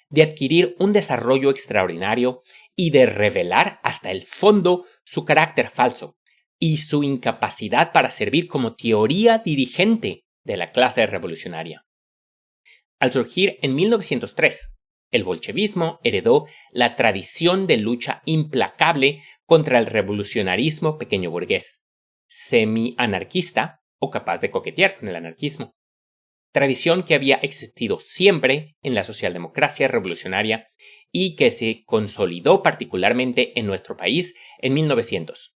de adquirir un desarrollo extraordinario y de revelar hasta el fondo su carácter falso y su incapacidad para servir como teoría dirigente de la clase revolucionaria. Al surgir en 1903, el bolchevismo heredó la tradición de lucha implacable contra el revolucionarismo pequeño burgués, semi-anarquista o capaz de coquetear con el anarquismo. Tradición que había existido siempre en la socialdemocracia revolucionaria y que se consolidó particularmente en nuestro país en 1900,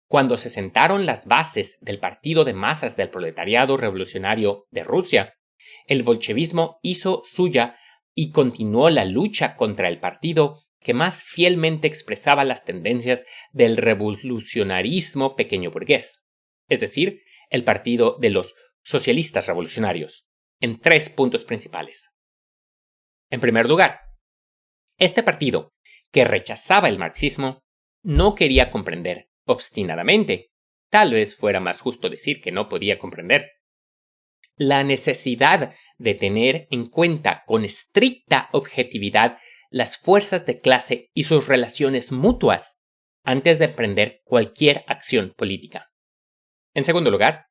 cuando se sentaron las bases del Partido de Masas del Proletariado Revolucionario de Rusia. El bolchevismo hizo suya y continuó la lucha contra el partido que más fielmente expresaba las tendencias del revolucionarismo pequeño burgués, es decir, el partido de los socialistas revolucionarios, en 3 puntos principales. En primer lugar, este partido, que rechazaba el marxismo, no quería comprender obstinadamente, tal vez fuera más justo decir que no podía comprender, la necesidad de tener en cuenta con estricta objetividad las fuerzas de clase y sus relaciones mutuas antes de emprender cualquier acción política. En segundo lugar,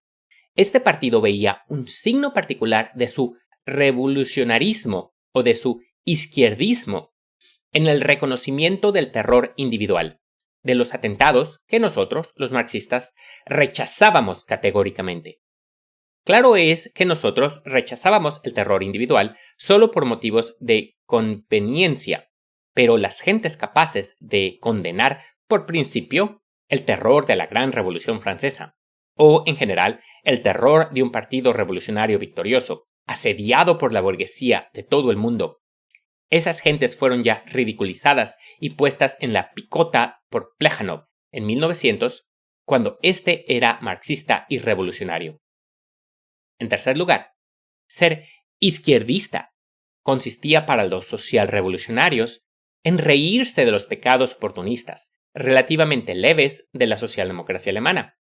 este partido veía un signo particular de su revolucionarismo o de su izquierdismo en el reconocimiento del terror individual, de los atentados que nosotros, los marxistas, rechazábamos categóricamente. Claro es que nosotros rechazábamos el terror individual solo por motivos de conveniencia, pero las gentes capaces de condenar por principio el terror de la Gran Revolución Francesa, o en general el terror de un partido revolucionario victorioso, asediado por la burguesía de todo el mundo, esas gentes fueron ya ridiculizadas y puestas en la picota por Plejánov en 1900, cuando éste era marxista y revolucionario. En tercer lugar, ser izquierdista consistía para los socialrevolucionarios en reírse de los pecados oportunistas, relativamente leves, de la socialdemocracia alemana,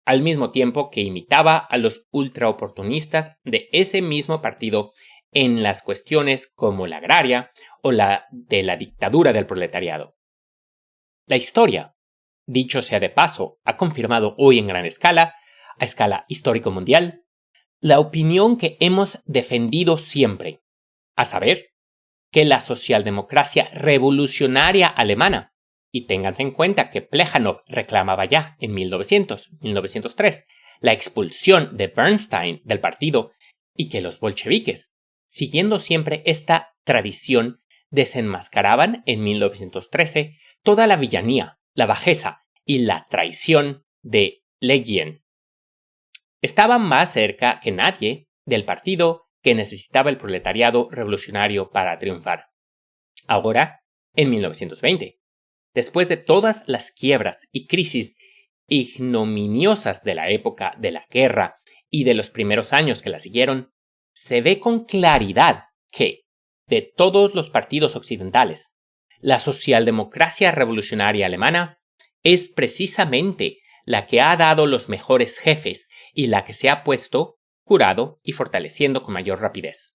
al mismo tiempo que imitaba a los ultraoportunistas de ese mismo partido en las cuestiones como la agraria o la de la dictadura del proletariado. La historia, dicho sea de paso, ha confirmado hoy en gran escala, a escala histórico-mundial, la opinión que hemos defendido siempre, a saber, que la socialdemocracia revolucionaria alemana, y ténganse en cuenta que Plejánov reclamaba ya en 1903, la expulsión de Bernstein del partido y que los bolcheviques, siguiendo siempre esta tradición, desenmascaraban en 1913 toda la villanía, la bajeza y la traición de Legien. Estaban más cerca que nadie del partido que necesitaba el proletariado revolucionario para triunfar. Ahora, en 1920, después de todas las quiebras y crisis ignominiosas de la época de la guerra y de los primeros años que la siguieron, se ve con claridad que, de todos los partidos occidentales, la socialdemocracia revolucionaria alemana es precisamente la que ha dado los mejores jefes y la que se ha puesto, curado y fortaleciendo con mayor rapidez.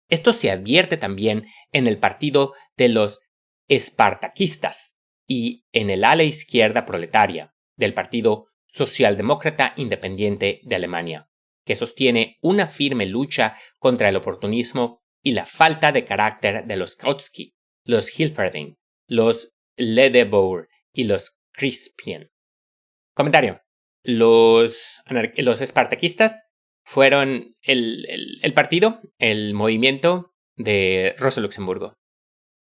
Esto se advierte también en el partido de los espartaquistas y en el ala izquierda proletaria del Partido Socialdemócrata Independiente de Alemania, que sostiene una firme lucha contra el oportunismo y la falta de carácter de los Kautsky, los Hilferding, los Ledebour y los Crispien. Comentario. Los espartaquistas fueron el partido, el movimiento de Rosa Luxemburgo,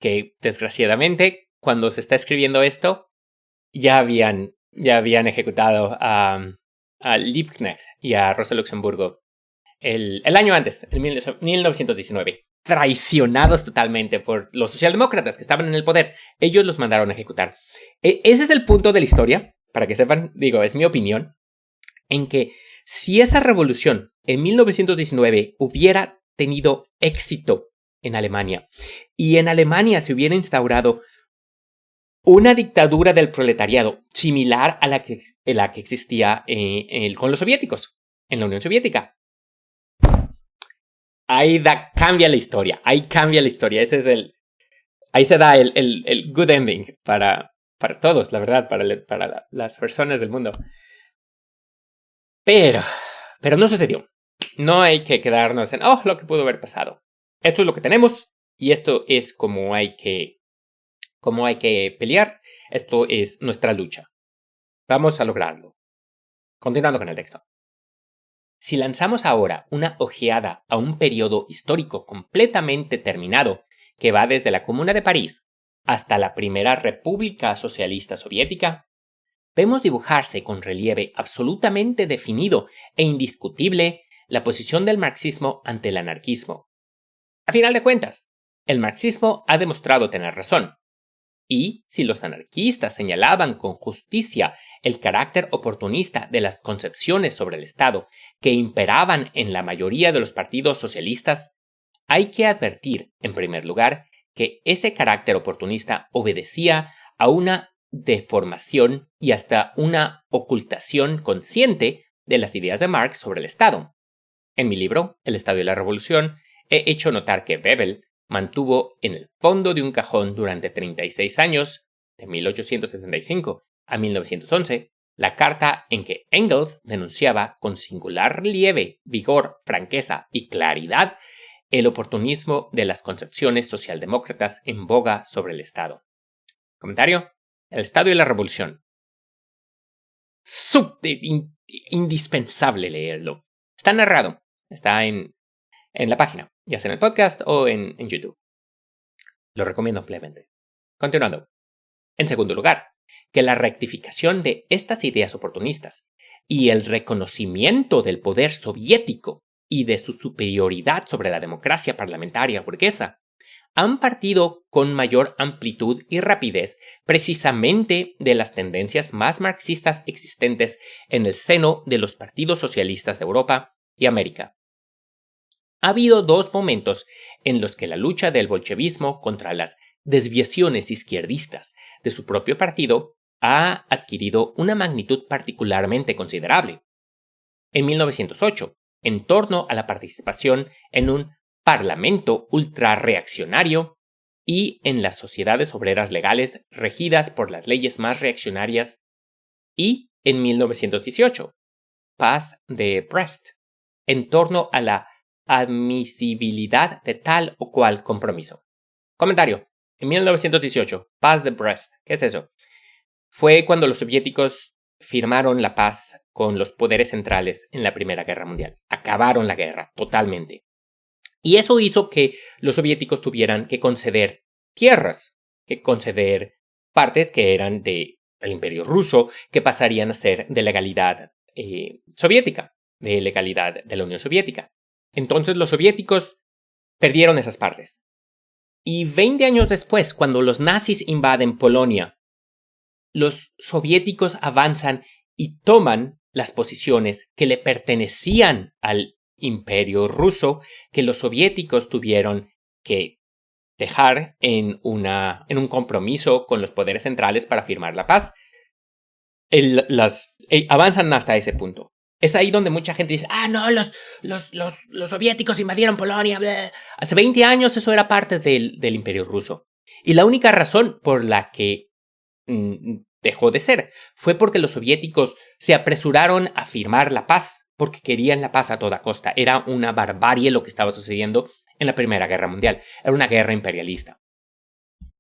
que desgraciadamente, cuando se está escribiendo esto, ya habían ejecutado a Liebknecht y a Rosa Luxemburgo el año antes, en 1919. Traicionados totalmente por los socialdemócratas que estaban en el poder. Ellos los mandaron a ejecutar. Ese es el punto de la historia, para que sepan, es mi opinión, en que si esa revolución en 1919 hubiera tenido éxito en Alemania. Y en Alemania se hubiera instaurado una dictadura del proletariado similar a la que existía con los soviéticos, en la Unión Soviética. Cambia la historia. Ahí cambia la historia. Ahí se da el good ending para todos, la verdad, para las personas del mundo. Pero no sucedió. No hay que quedarnos en, lo que pudo haber pasado. Esto es lo que tenemos y esto es como hay que pelear. Esto es nuestra lucha. Vamos a lograrlo. Continuando con el texto. Si lanzamos ahora una ojeada a un periodo histórico completamente terminado que va desde la Comuna de París hasta la primera República Socialista Soviética, vemos dibujarse con relieve absolutamente definido e indiscutible la posición del marxismo ante el anarquismo. A final de cuentas, el marxismo ha demostrado tener razón. Y si los anarquistas señalaban con justicia el carácter oportunista de las concepciones sobre el Estado que imperaban en la mayoría de los partidos socialistas, hay que advertir, en primer lugar, que ese carácter oportunista obedecía a una deformación y hasta una ocultación consciente de las ideas de Marx sobre el Estado. En mi libro, El Estado y la Revolución, he hecho notar que Bebel mantuvo en el fondo de un cajón durante 36 años, de 1875 a 1911, la carta en que Engels denunciaba con singular relieve, vigor, franqueza y claridad el oportunismo de las concepciones socialdemócratas en boga sobre el Estado. Comentario: El Estado y la Revolución. Indispensable leerlo. Está narrado. Está en la página, ya sea en el podcast o en YouTube. Lo recomiendo ampliamente. Continuando. En segundo lugar, que la rectificación de estas ideas oportunistas y el reconocimiento del poder soviético y de su superioridad sobre la democracia parlamentaria burguesa han partido con mayor amplitud y rapidez precisamente de las tendencias más marxistas existentes en el seno de los partidos socialistas de Europa y América. Ha habido dos momentos en los que la lucha del bolchevismo contra las desviaciones izquierdistas de su propio partido ha adquirido una magnitud particularmente considerable. En 1908, en torno a la participación en un parlamento ultrarreaccionario y en las sociedades obreras legales regidas por las leyes más reaccionarias, y en 1918, Paz de Brest, en torno a la admisibilidad de tal o cual compromiso. Comentario: en 1918, Paz de Brest. ¿Qué es eso? Fue cuando los soviéticos firmaron la paz con los poderes centrales en la Primera Guerra Mundial. Acabaron la guerra totalmente. Y eso hizo que los soviéticos tuvieran que conceder tierras, que conceder partes que eran del Imperio Ruso, que pasarían a ser de legalidad soviética, de legalidad de la Unión Soviética. Entonces los soviéticos perdieron esas partes. Y 20 años después, cuando los nazis invaden Polonia, los soviéticos avanzan y toman las posiciones que le pertenecían al Imperio Ruso, que los soviéticos tuvieron que dejar en un compromiso con los poderes centrales para firmar la paz. Avanzan hasta ese punto. Es ahí donde mucha gente dice, no, los soviéticos invadieron Polonia. Bleh. Hace 20 años eso era parte del Imperio Ruso. Y la única razón por la que dejó de ser fue porque los soviéticos se apresuraron a firmar la paz, porque querían la paz a toda costa. Era una barbarie lo que estaba sucediendo en la Primera Guerra Mundial. Era una guerra imperialista.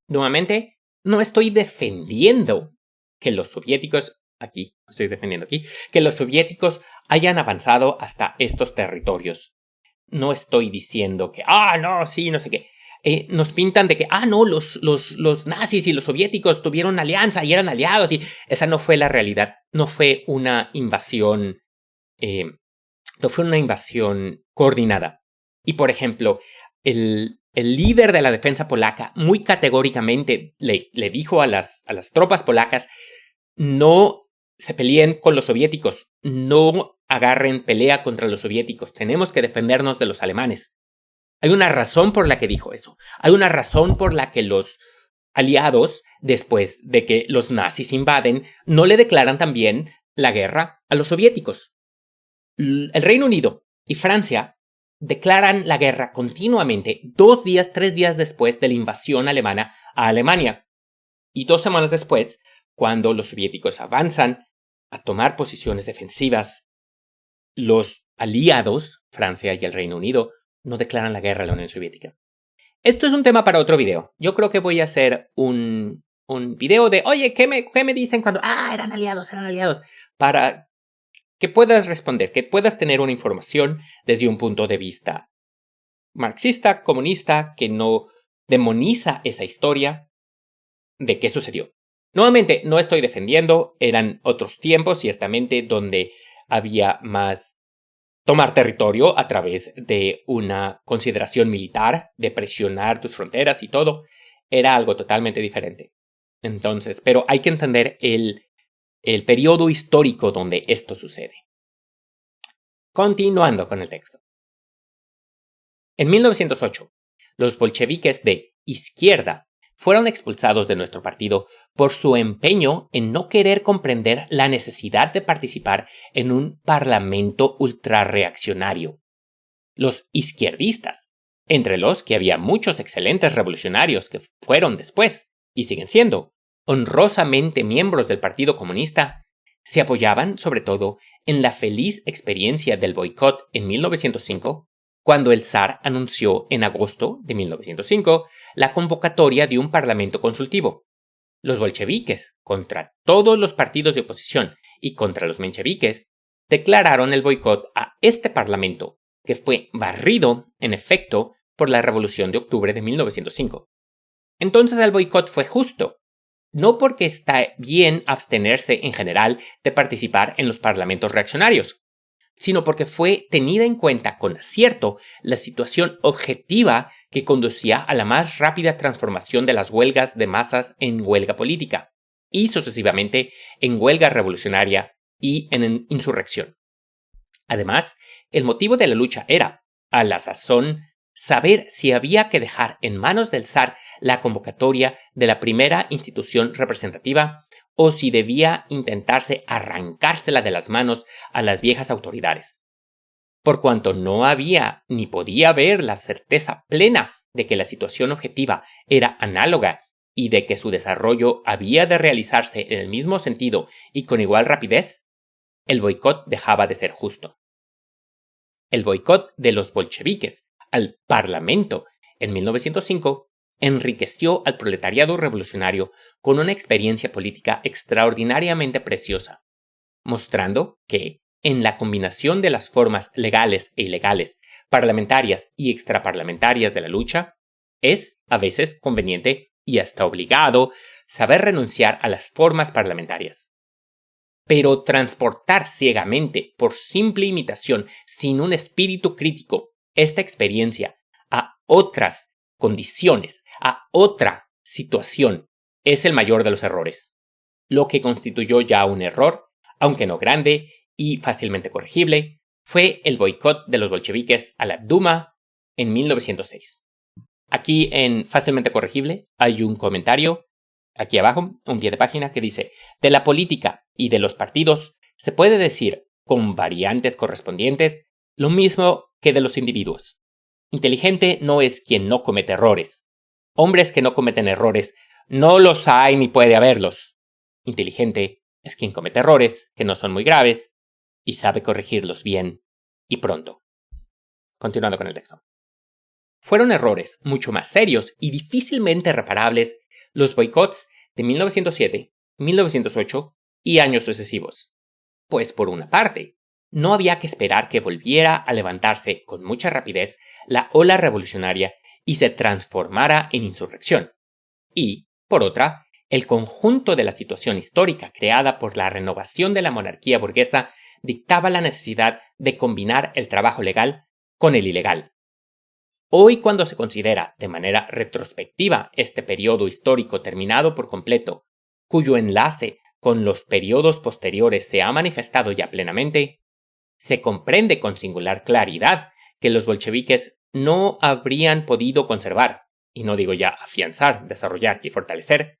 Nuevamente, no estoy defendiendo que los soviéticos, que los soviéticos hayan avanzado hasta estos territorios. No estoy diciendo que, no, sí, no sé qué. Nos pintan de que, no, los nazis y los soviéticos tuvieron alianza y eran aliados, y esa no fue la realidad. No fue una invasión, coordinada. Y, por ejemplo, el líder de la defensa polaca muy categóricamente le dijo a las tropas polacas: no se peleen con los soviéticos, no agarren pelea contra los soviéticos, tenemos que defendernos de los alemanes. Hay una razón por la que dijo eso. Hay una razón por la que los aliados, después de que los nazis invaden, no le declaran también la guerra a los soviéticos. El Reino Unido y Francia declaran la guerra continuamente 2 días, 3 días después de la invasión alemana a Alemania. Y 2 semanas después, cuando los soviéticos avanzan a tomar posiciones defensivas, los aliados, Francia y el Reino Unido, no declaran la guerra a la Unión Soviética. Esto es un tema para otro video. Yo creo que voy a hacer un video de, oye, ¿qué me dicen cuando, eran aliados, para que puedas responder, que puedas tener una información desde un punto de vista marxista, comunista, que no demoniza esa historia de qué sucedió. Nuevamente, no estoy defendiendo, eran otros tiempos, ciertamente, donde había más tomar territorio a través de una consideración militar, de presionar tus fronteras y todo, era algo totalmente diferente. Entonces, pero hay que entender el periodo histórico donde esto sucede. Continuando con el texto. En 1908, los bolcheviques de izquierda fueron expulsados de nuestro partido por su empeño en no querer comprender la necesidad de participar en un parlamento ultrarreaccionario. Los izquierdistas, entre los que había muchos excelentes revolucionarios que fueron después, y siguen siendo, honrosamente miembros del Partido Comunista, se apoyaban sobre todo en la feliz experiencia del boicot en 1905, cuando el zar anunció en agosto de 1905 la convocatoria de un parlamento consultivo. Los bolcheviques, contra todos los partidos de oposición y contra los mencheviques, declararon el boicot a este parlamento, que fue barrido, en efecto, por la Revolución de Octubre de 1905. Entonces el boicot fue justo, no porque está bien abstenerse en general de participar en los parlamentos reaccionarios, sino porque fue tenida en cuenta con acierto la situación objetiva que conducía a la más rápida transformación de las huelgas de masas en huelga política, y sucesivamente en huelga revolucionaria y en insurrección. Además, el motivo de la lucha era, a la sazón, saber si había que dejar en manos del zar la convocatoria de la primera institución representativa o si debía intentarse arrancársela de las manos a las viejas autoridades. Por cuanto no había ni podía haber la certeza plena de que la situación objetiva era análoga y de que su desarrollo había de realizarse en el mismo sentido y con igual rapidez, el boicot dejaba de ser justo. El boicot de los bolcheviques al Parlamento en 1905 enriqueció al proletariado revolucionario con una experiencia política extraordinariamente preciosa, mostrando que, en la combinación de las formas legales e ilegales, parlamentarias y extraparlamentarias de la lucha, es, a veces, conveniente y hasta obligado saber renunciar a las formas parlamentarias. Pero transportar ciegamente, por simple imitación, sin un espíritu crítico, esta experiencia a otras condiciones, a otra situación, es el mayor de los errores. Lo que constituyó ya un error, aunque no grande y fácilmente corregible, fue el boicot de los bolcheviques a la Duma en 1906. Aquí en Fácilmente Corregible hay un comentario, aquí abajo, un pie de página que dice: de la política y de los partidos se puede decir, con variantes correspondientes, lo mismo que de los individuos. Inteligente no es quien no comete errores. Hombres que no cometen errores no los hay ni puede haberlos. Inteligente es quien comete errores que no son muy graves y sabe corregirlos bien y pronto. Continuando con el texto. Fueron errores mucho más serios y difícilmente reparables los boicots de 1907, 1908 y años sucesivos. Pues por una parte, no había que esperar que volviera a levantarse con mucha rapidez la ola revolucionaria y se transformara en insurrección. Y, por otra, el conjunto de la situación histórica creada por la renovación de la monarquía burguesa dictaba la necesidad de combinar el trabajo legal con el ilegal. Hoy, cuando se considera de manera retrospectiva este periodo histórico terminado por completo, cuyo enlace con los periodos posteriores se ha manifestado ya plenamente, se comprende con singular claridad que los bolcheviques no habrían podido conservar, y no digo ya afianzar, desarrollar y fortalecer,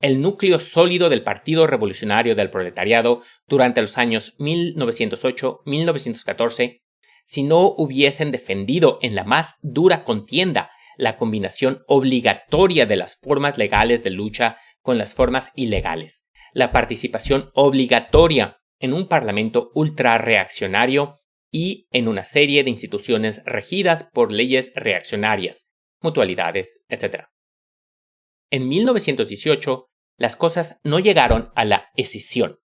el núcleo sólido del Partido Revolucionario del Proletariado durante los años 1908-1914 si no hubiesen defendido en la más dura contienda la combinación obligatoria de las formas legales de lucha con las formas ilegales, la participación obligatoria en un parlamento ultrarreaccionario y en una serie de instituciones regidas por leyes reaccionarias, mutualidades, etc. En 1918, las cosas no llegaron a la escisión.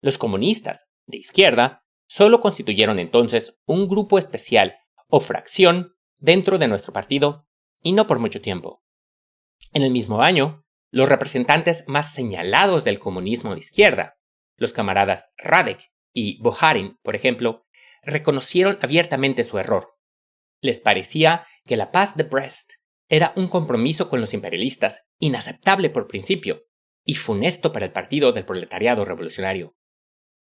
Los comunistas, de izquierda, solo constituyeron entonces un grupo especial o fracción dentro de nuestro partido, y no por mucho tiempo. En el mismo año, los representantes más señalados del comunismo de izquierda, los camaradas Radek y Boharin, por ejemplo, reconocieron abiertamente su error. Les parecía que la paz de Brest era un compromiso con los imperialistas inaceptable por principio y funesto para el Partido del Proletariado Revolucionario.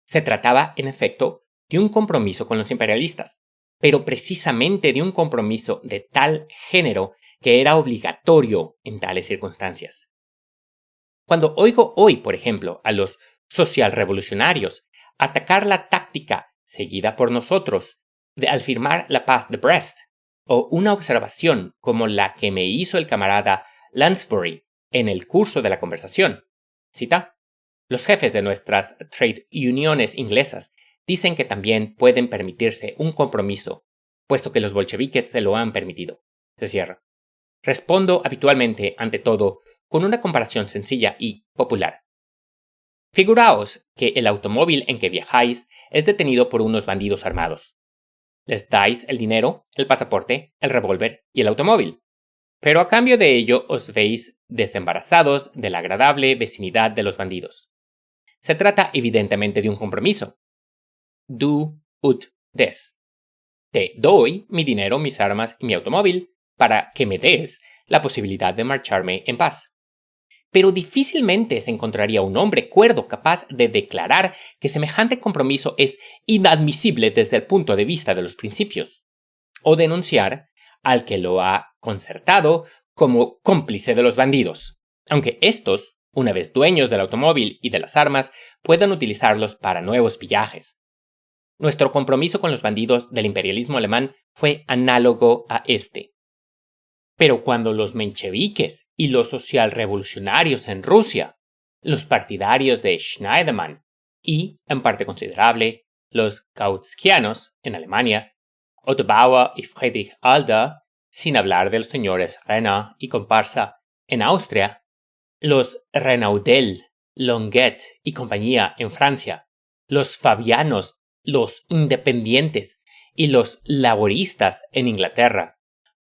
Se trataba, en efecto, de un compromiso con los imperialistas, pero precisamente de un compromiso de tal género que era obligatorio en tales circunstancias. Cuando oigo hoy, por ejemplo, a los socialrevolucionarios atacar la táctica seguida por nosotros al firmar la paz de Brest, o una observación como la que me hizo el camarada Lansbury en el curso de la conversación, cita, los jefes de nuestras trade uniones inglesas dicen que también pueden permitirse un compromiso, puesto que los bolcheviques se lo han permitido. Se cierra. Respondo habitualmente, ante todo, con una comparación sencilla y popular. Figuraos que el automóvil en que viajáis es detenido por unos bandidos armados. Les dais el dinero, el pasaporte, el revólver y el automóvil. Pero a cambio de ello os veis desembarazados de la agradable vecinidad de los bandidos. Se trata evidentemente de un compromiso. Do ut des. Te doy mi dinero, mis armas y mi automóvil para que me des la posibilidad de marcharme en paz. Pero difícilmente se encontraría un hombre cuerdo capaz de declarar que semejante compromiso es inadmisible desde el punto de vista de los principios, o denunciar al que lo ha concertado como cómplice de los bandidos, aunque estos, una vez dueños del automóvil y de las armas, puedan utilizarlos para nuevos pillajes. Nuestro compromiso con los bandidos del imperialismo alemán fue análogo a este. Pero cuando los mencheviques y los socialrevolucionarios en Rusia, los partidarios de Schneiderman y, en parte considerable, los kautskianos en Alemania, Otto Bauer y Friedrich Adler, sin hablar de los señores Renner y comparsa en Austria, los Renaudel, Longuet y compañía en Francia, los Fabianos, los independientes y los laboristas en Inglaterra,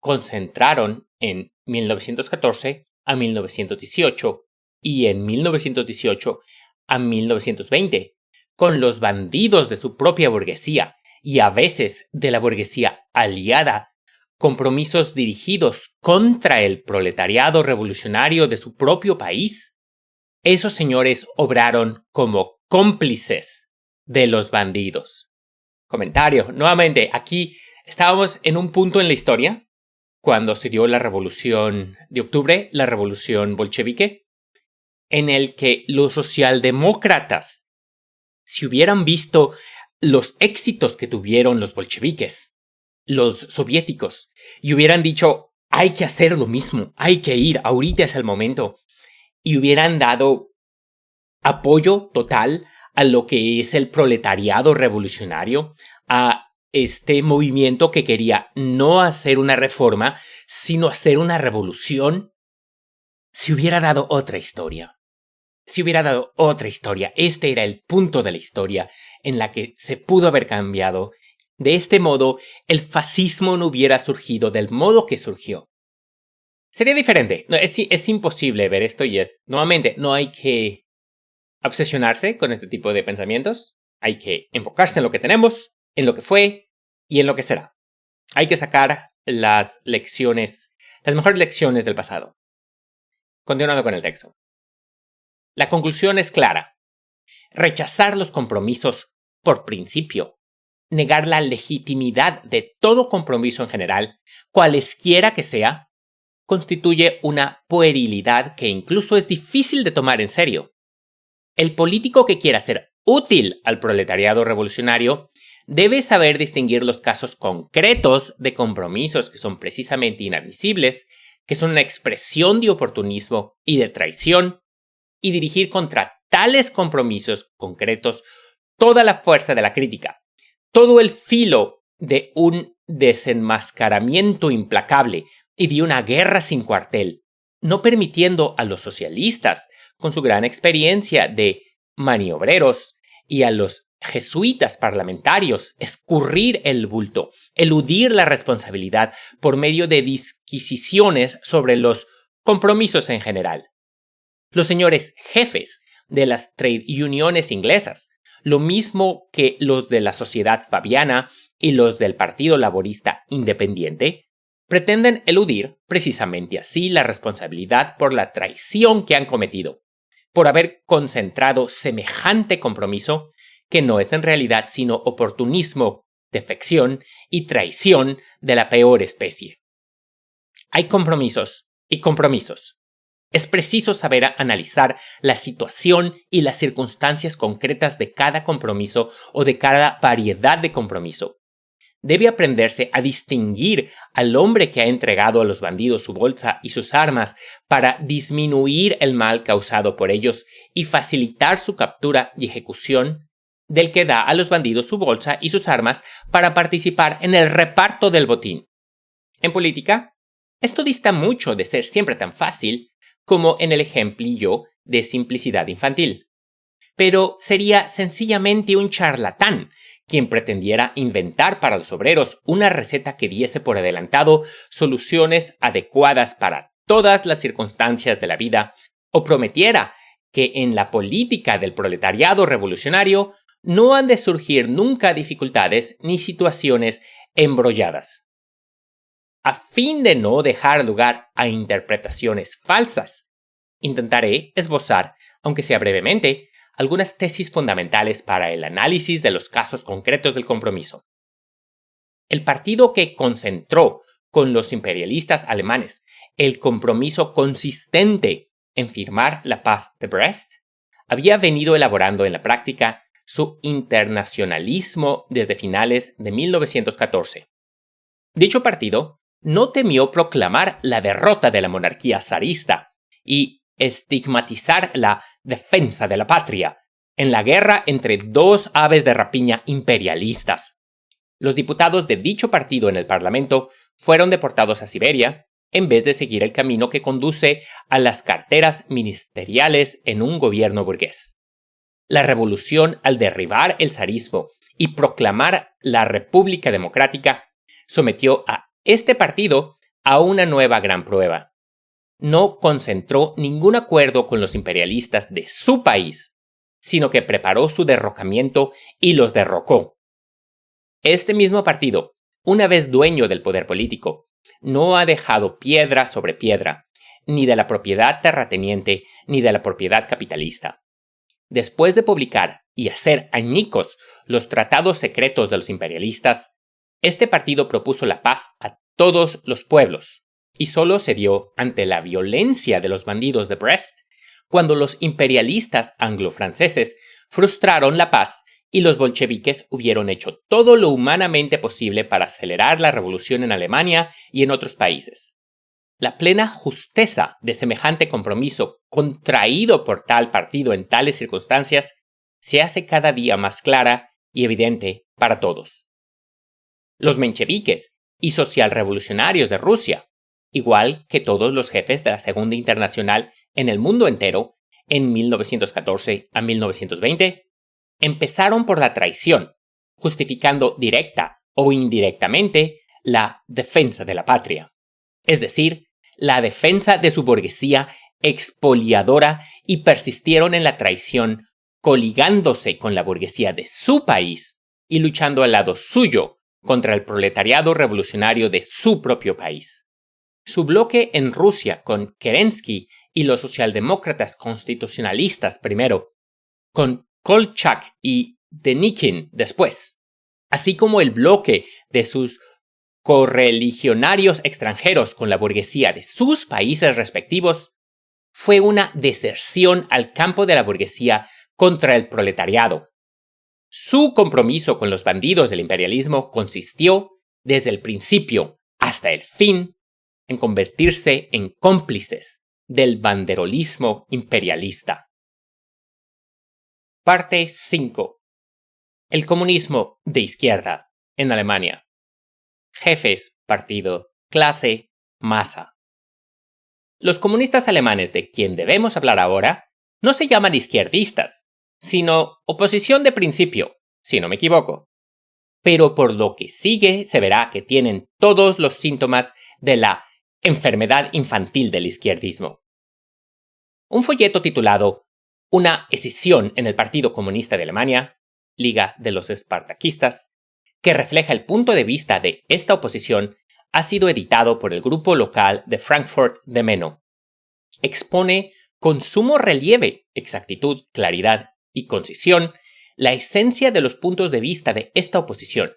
concentraron en 1914 a 1918 y en 1918 a 1920 con los bandidos de su propia burguesía y a veces de la burguesía aliada, compromisos dirigidos contra el proletariado revolucionario de su propio país. Esos señores obraron como cómplices de los bandidos. Comentario. Nuevamente, aquí estábamos en un punto en la historia cuando se dio la Revolución de Octubre, la Revolución bolchevique, en el que los socialdemócratas, si hubieran visto los éxitos que tuvieron los bolcheviques, los soviéticos, y hubieran dicho, hay que hacer lo mismo, hay que ir, ahorita es el momento, y hubieran dado apoyo total a lo que es el proletariado revolucionario, a este movimiento que quería no hacer una reforma, sino hacer una revolución, se hubiera dado otra historia. Se hubiera dado otra historia. Este era el punto de la historia en la que se pudo haber cambiado. De este modo, el fascismo no hubiera surgido del modo que surgió. Sería diferente. Es imposible ver esto y nuevamente, no hay que obsesionarse con este tipo de pensamientos. Hay que enfocarse en lo que tenemos, en lo que fue y en lo que será. Hay que sacar las mejores lecciones del pasado. Continuando con el texto. La conclusión es clara. Rechazar los compromisos por principio negar la legitimidad de todo compromiso en general, cualesquiera que sea, constituye una puerilidad que incluso es difícil de tomar en serio. El político que quiera ser útil al proletariado revolucionario debe saber distinguir los casos concretos de compromisos que son precisamente inadmisibles, que son una expresión de oportunismo y de traición, y dirigir contra tales compromisos concretos toda la fuerza de la crítica, todo el filo de un desenmascaramiento implacable y de una guerra sin cuartel, no permitiendo a los socialistas, con su gran experiencia de maniobreros, y a los jesuitas parlamentarios escurrir el bulto, eludir la responsabilidad por medio de disquisiciones sobre los compromisos en general. Los señores jefes de las trade uniones inglesas, lo mismo que los de la Sociedad Fabiana y los del Partido Laborista Independiente, pretenden eludir precisamente así la responsabilidad por la traición que han cometido, por haber concentrado semejante compromiso que no es en realidad sino oportunismo, defección y traición de la peor especie. Hay compromisos y compromisos. Es preciso saber analizar la situación y las circunstancias concretas de cada compromiso o de cada variedad de compromiso. Debe aprenderse a distinguir al hombre que ha entregado a los bandidos su bolsa y sus armas para disminuir el mal causado por ellos y facilitar su captura y ejecución, del que da a los bandidos su bolsa y sus armas para participar en el reparto del botín. En política, esto dista mucho de ser siempre tan fácil como en el ejemplillo de simplicidad infantil. Pero sería sencillamente un charlatán quien pretendiera inventar para los obreros una receta que diese por adelantado soluciones adecuadas para todas las circunstancias de la vida, o prometiera que en la política del proletariado revolucionario no han de surgir nunca dificultades ni situaciones embrolladas. A fin de no dejar lugar a interpretaciones falsas, intentaré esbozar, aunque sea brevemente, algunas tesis fundamentales para el análisis de los casos concretos del compromiso. El partido que concentró con los imperialistas alemanes el compromiso consistente en firmar la paz de Brest había venido elaborando en la práctica su internacionalismo desde finales de 1914. Dicho partido no temió proclamar la derrota de la monarquía zarista y estigmatizar la defensa de la patria en la guerra entre dos aves de rapiña imperialistas. Los diputados de dicho partido en el Parlamento fueron deportados a Siberia en vez de seguir el camino que conduce a las carteras ministeriales en un gobierno burgués. La revolución, al derribar el zarismo y proclamar la República Democrática, sometió a este partido a una nueva gran prueba. No concentró ningún acuerdo con los imperialistas de su país, sino que preparó su derrocamiento y los derrocó. Este mismo partido, una vez dueño del poder político, no ha dejado piedra sobre piedra, ni de la propiedad terrateniente ni de la propiedad capitalista. Después de publicar y hacer añicos los tratados secretos de los imperialistas, este partido propuso la paz a todos los pueblos, y solo se dio ante la violencia de los bandidos de Brest, cuando los imperialistas anglo-franceses frustraron la paz y los bolcheviques hubieron hecho todo lo humanamente posible para acelerar la revolución en Alemania y en otros países. La plena justeza de semejante compromiso contraído por tal partido en tales circunstancias se hace cada día más clara y evidente para todos. Los mencheviques y socialrevolucionarios de Rusia, igual que todos los jefes de la Segunda Internacional en el mundo entero, en 1914 a 1920, empezaron por la traición, justificando directa o indirectamente la defensa de la patria, es decir, la defensa de su burguesía expoliadora, y persistieron en la traición coligándose con la burguesía de su país y luchando al lado suyo contra el proletariado revolucionario de su propio país. Su bloque en Rusia con Kerensky y los socialdemócratas constitucionalistas primero, con Kolchak y Denikin después, así como el bloque de sus correligionarios extranjeros con la burguesía de sus países respectivos, fue una deserción al campo de la burguesía contra el proletariado. Su compromiso con los bandidos del imperialismo consistió, desde el principio hasta el fin, en convertirse en cómplices del banderolismo imperialista. Parte 5. El comunismo de izquierda en Alemania. Jefes, partido, clase, masa. Los comunistas alemanes de quien debemos hablar ahora no se llaman izquierdistas, sino oposición de principio, si no me equivoco. Pero por lo que sigue se verá que tienen todos los síntomas de la enfermedad infantil del izquierdismo. Un folleto titulado Una escisión en el Partido Comunista de Alemania, Liga de los Espartaquistas, que refleja el punto de vista de esta oposición, ha sido editado por el grupo local de Frankfurt de Meno. Expone con sumo relieve, exactitud, claridad y concisión la esencia de los puntos de vista de esta oposición.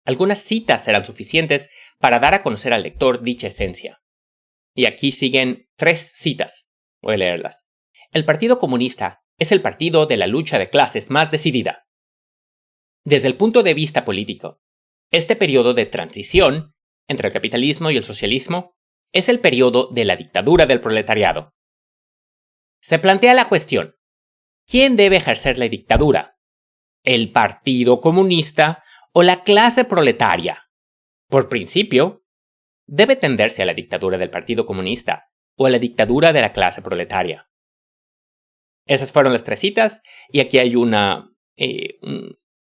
Algunas citas serán suficientes para dar a conocer al lector dicha esencia. Y aquí siguen 3 citas. Voy a leerlas. El Partido Comunista es el partido de la lucha de clases más decidida. Desde el punto de vista político, este periodo de transición entre el capitalismo y el socialismo es el periodo de la dictadura del proletariado. Se plantea la cuestión: ¿quién debe ejercer la dictadura? ¿El Partido Comunista o la clase proletaria? Por principio, debe tenderse a la dictadura del Partido Comunista o a la dictadura de la clase proletaria. Esas fueron las 3 citas, y aquí hay una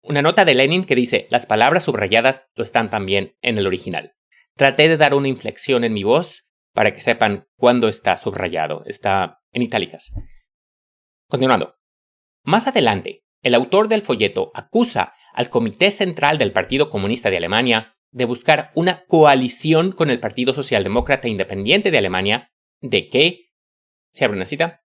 nota de Lenin que dice: las palabras subrayadas lo están también en el original. Traté de dar una inflexión en mi voz para que sepan cuándo está subrayado. Está en itálicas. Continuando. Más adelante, el autor del folleto acusa al Comité Central del Partido Comunista de Alemania de buscar una coalición con el Partido Socialdemócrata Independiente de Alemania de que, se abre una cita,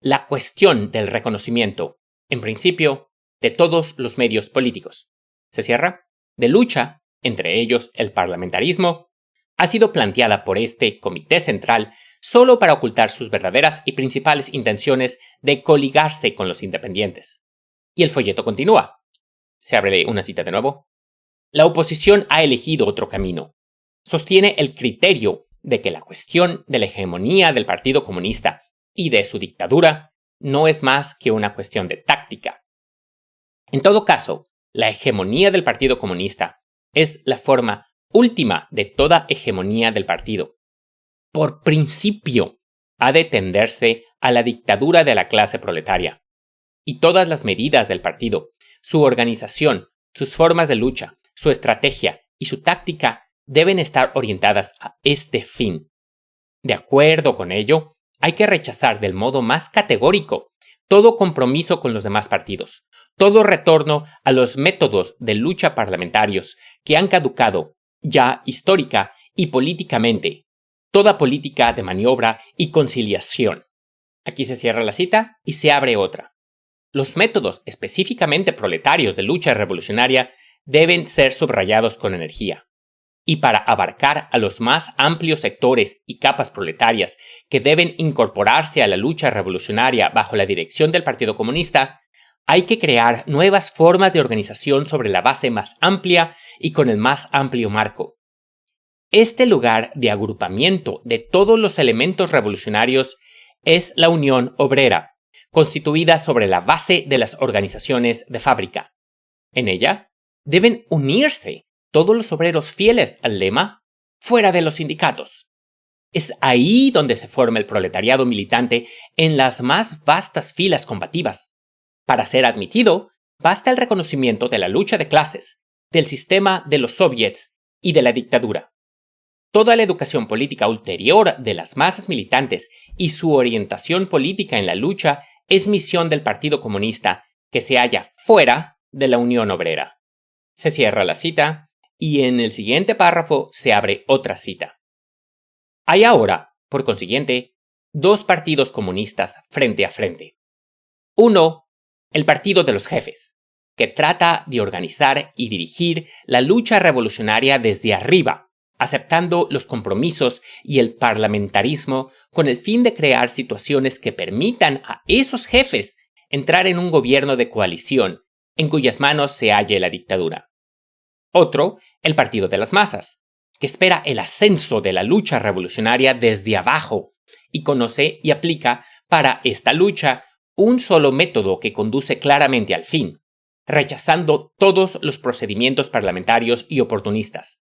la cuestión del reconocimiento, en principio, de todos los medios políticos, se cierra, de lucha, entre ellos el parlamentarismo, ha sido planteada por este Comité Central solo para ocultar sus verdaderas y principales intenciones de coligarse con los independientes. Y el folleto continúa. Se abre una cita de nuevo. La oposición ha elegido otro camino. Sostiene el criterio de que la cuestión de la hegemonía del Partido Comunista y de su dictadura no es más que una cuestión de táctica. En todo caso, la hegemonía del Partido Comunista es la forma última de toda hegemonía del partido. Por principio, ha de tenderse a la dictadura de la clase proletaria. Y todas las medidas del partido, su organización, sus formas de lucha, su estrategia y su táctica deben estar orientadas a este fin. De acuerdo con ello, hay que rechazar del modo más categórico todo compromiso con los demás partidos, todo retorno a los métodos de lucha parlamentarios que han caducado ya histórica y políticamente, toda política de maniobra y conciliación. Aquí se cierra la cita y se abre otra. Los métodos específicamente proletarios de lucha revolucionaria deben ser subrayados con energía. Y para abarcar a los más amplios sectores y capas proletarias que deben incorporarse a la lucha revolucionaria bajo la dirección del Partido Comunista, hay que crear nuevas formas de organización sobre la base más amplia y con el más amplio marco. Este lugar de agrupamiento de todos los elementos revolucionarios es la Unión Obrera, constituida sobre la base de las organizaciones de fábrica. En ella deben unirse todos los obreros fieles al lema «fuera de los sindicatos». Es ahí donde se forma el proletariado militante en las más vastas filas combativas. Para ser admitido, basta el reconocimiento de la lucha de clases, del sistema de los soviets y de la dictadura. Toda la educación política ulterior de las masas militantes y su orientación política en la lucha es misión del Partido Comunista que se halla fuera de la Unión Obrera. Se cierra la cita y en el siguiente párrafo se abre otra cita. Hay ahora, por consiguiente, 2 partidos comunistas frente a frente. Uno, el partido de los jefes, que trata de organizar y dirigir la lucha revolucionaria desde arriba, aceptando los compromisos y el parlamentarismo con el fin de crear situaciones que permitan a esos jefes entrar en un gobierno de coalición en cuyas manos se halle la dictadura. Otro, el Partido de las Masas, que espera el ascenso de la lucha revolucionaria desde abajo y conoce y aplica para esta lucha un solo método que conduce claramente al fin, rechazando todos los procedimientos parlamentarios y oportunistas.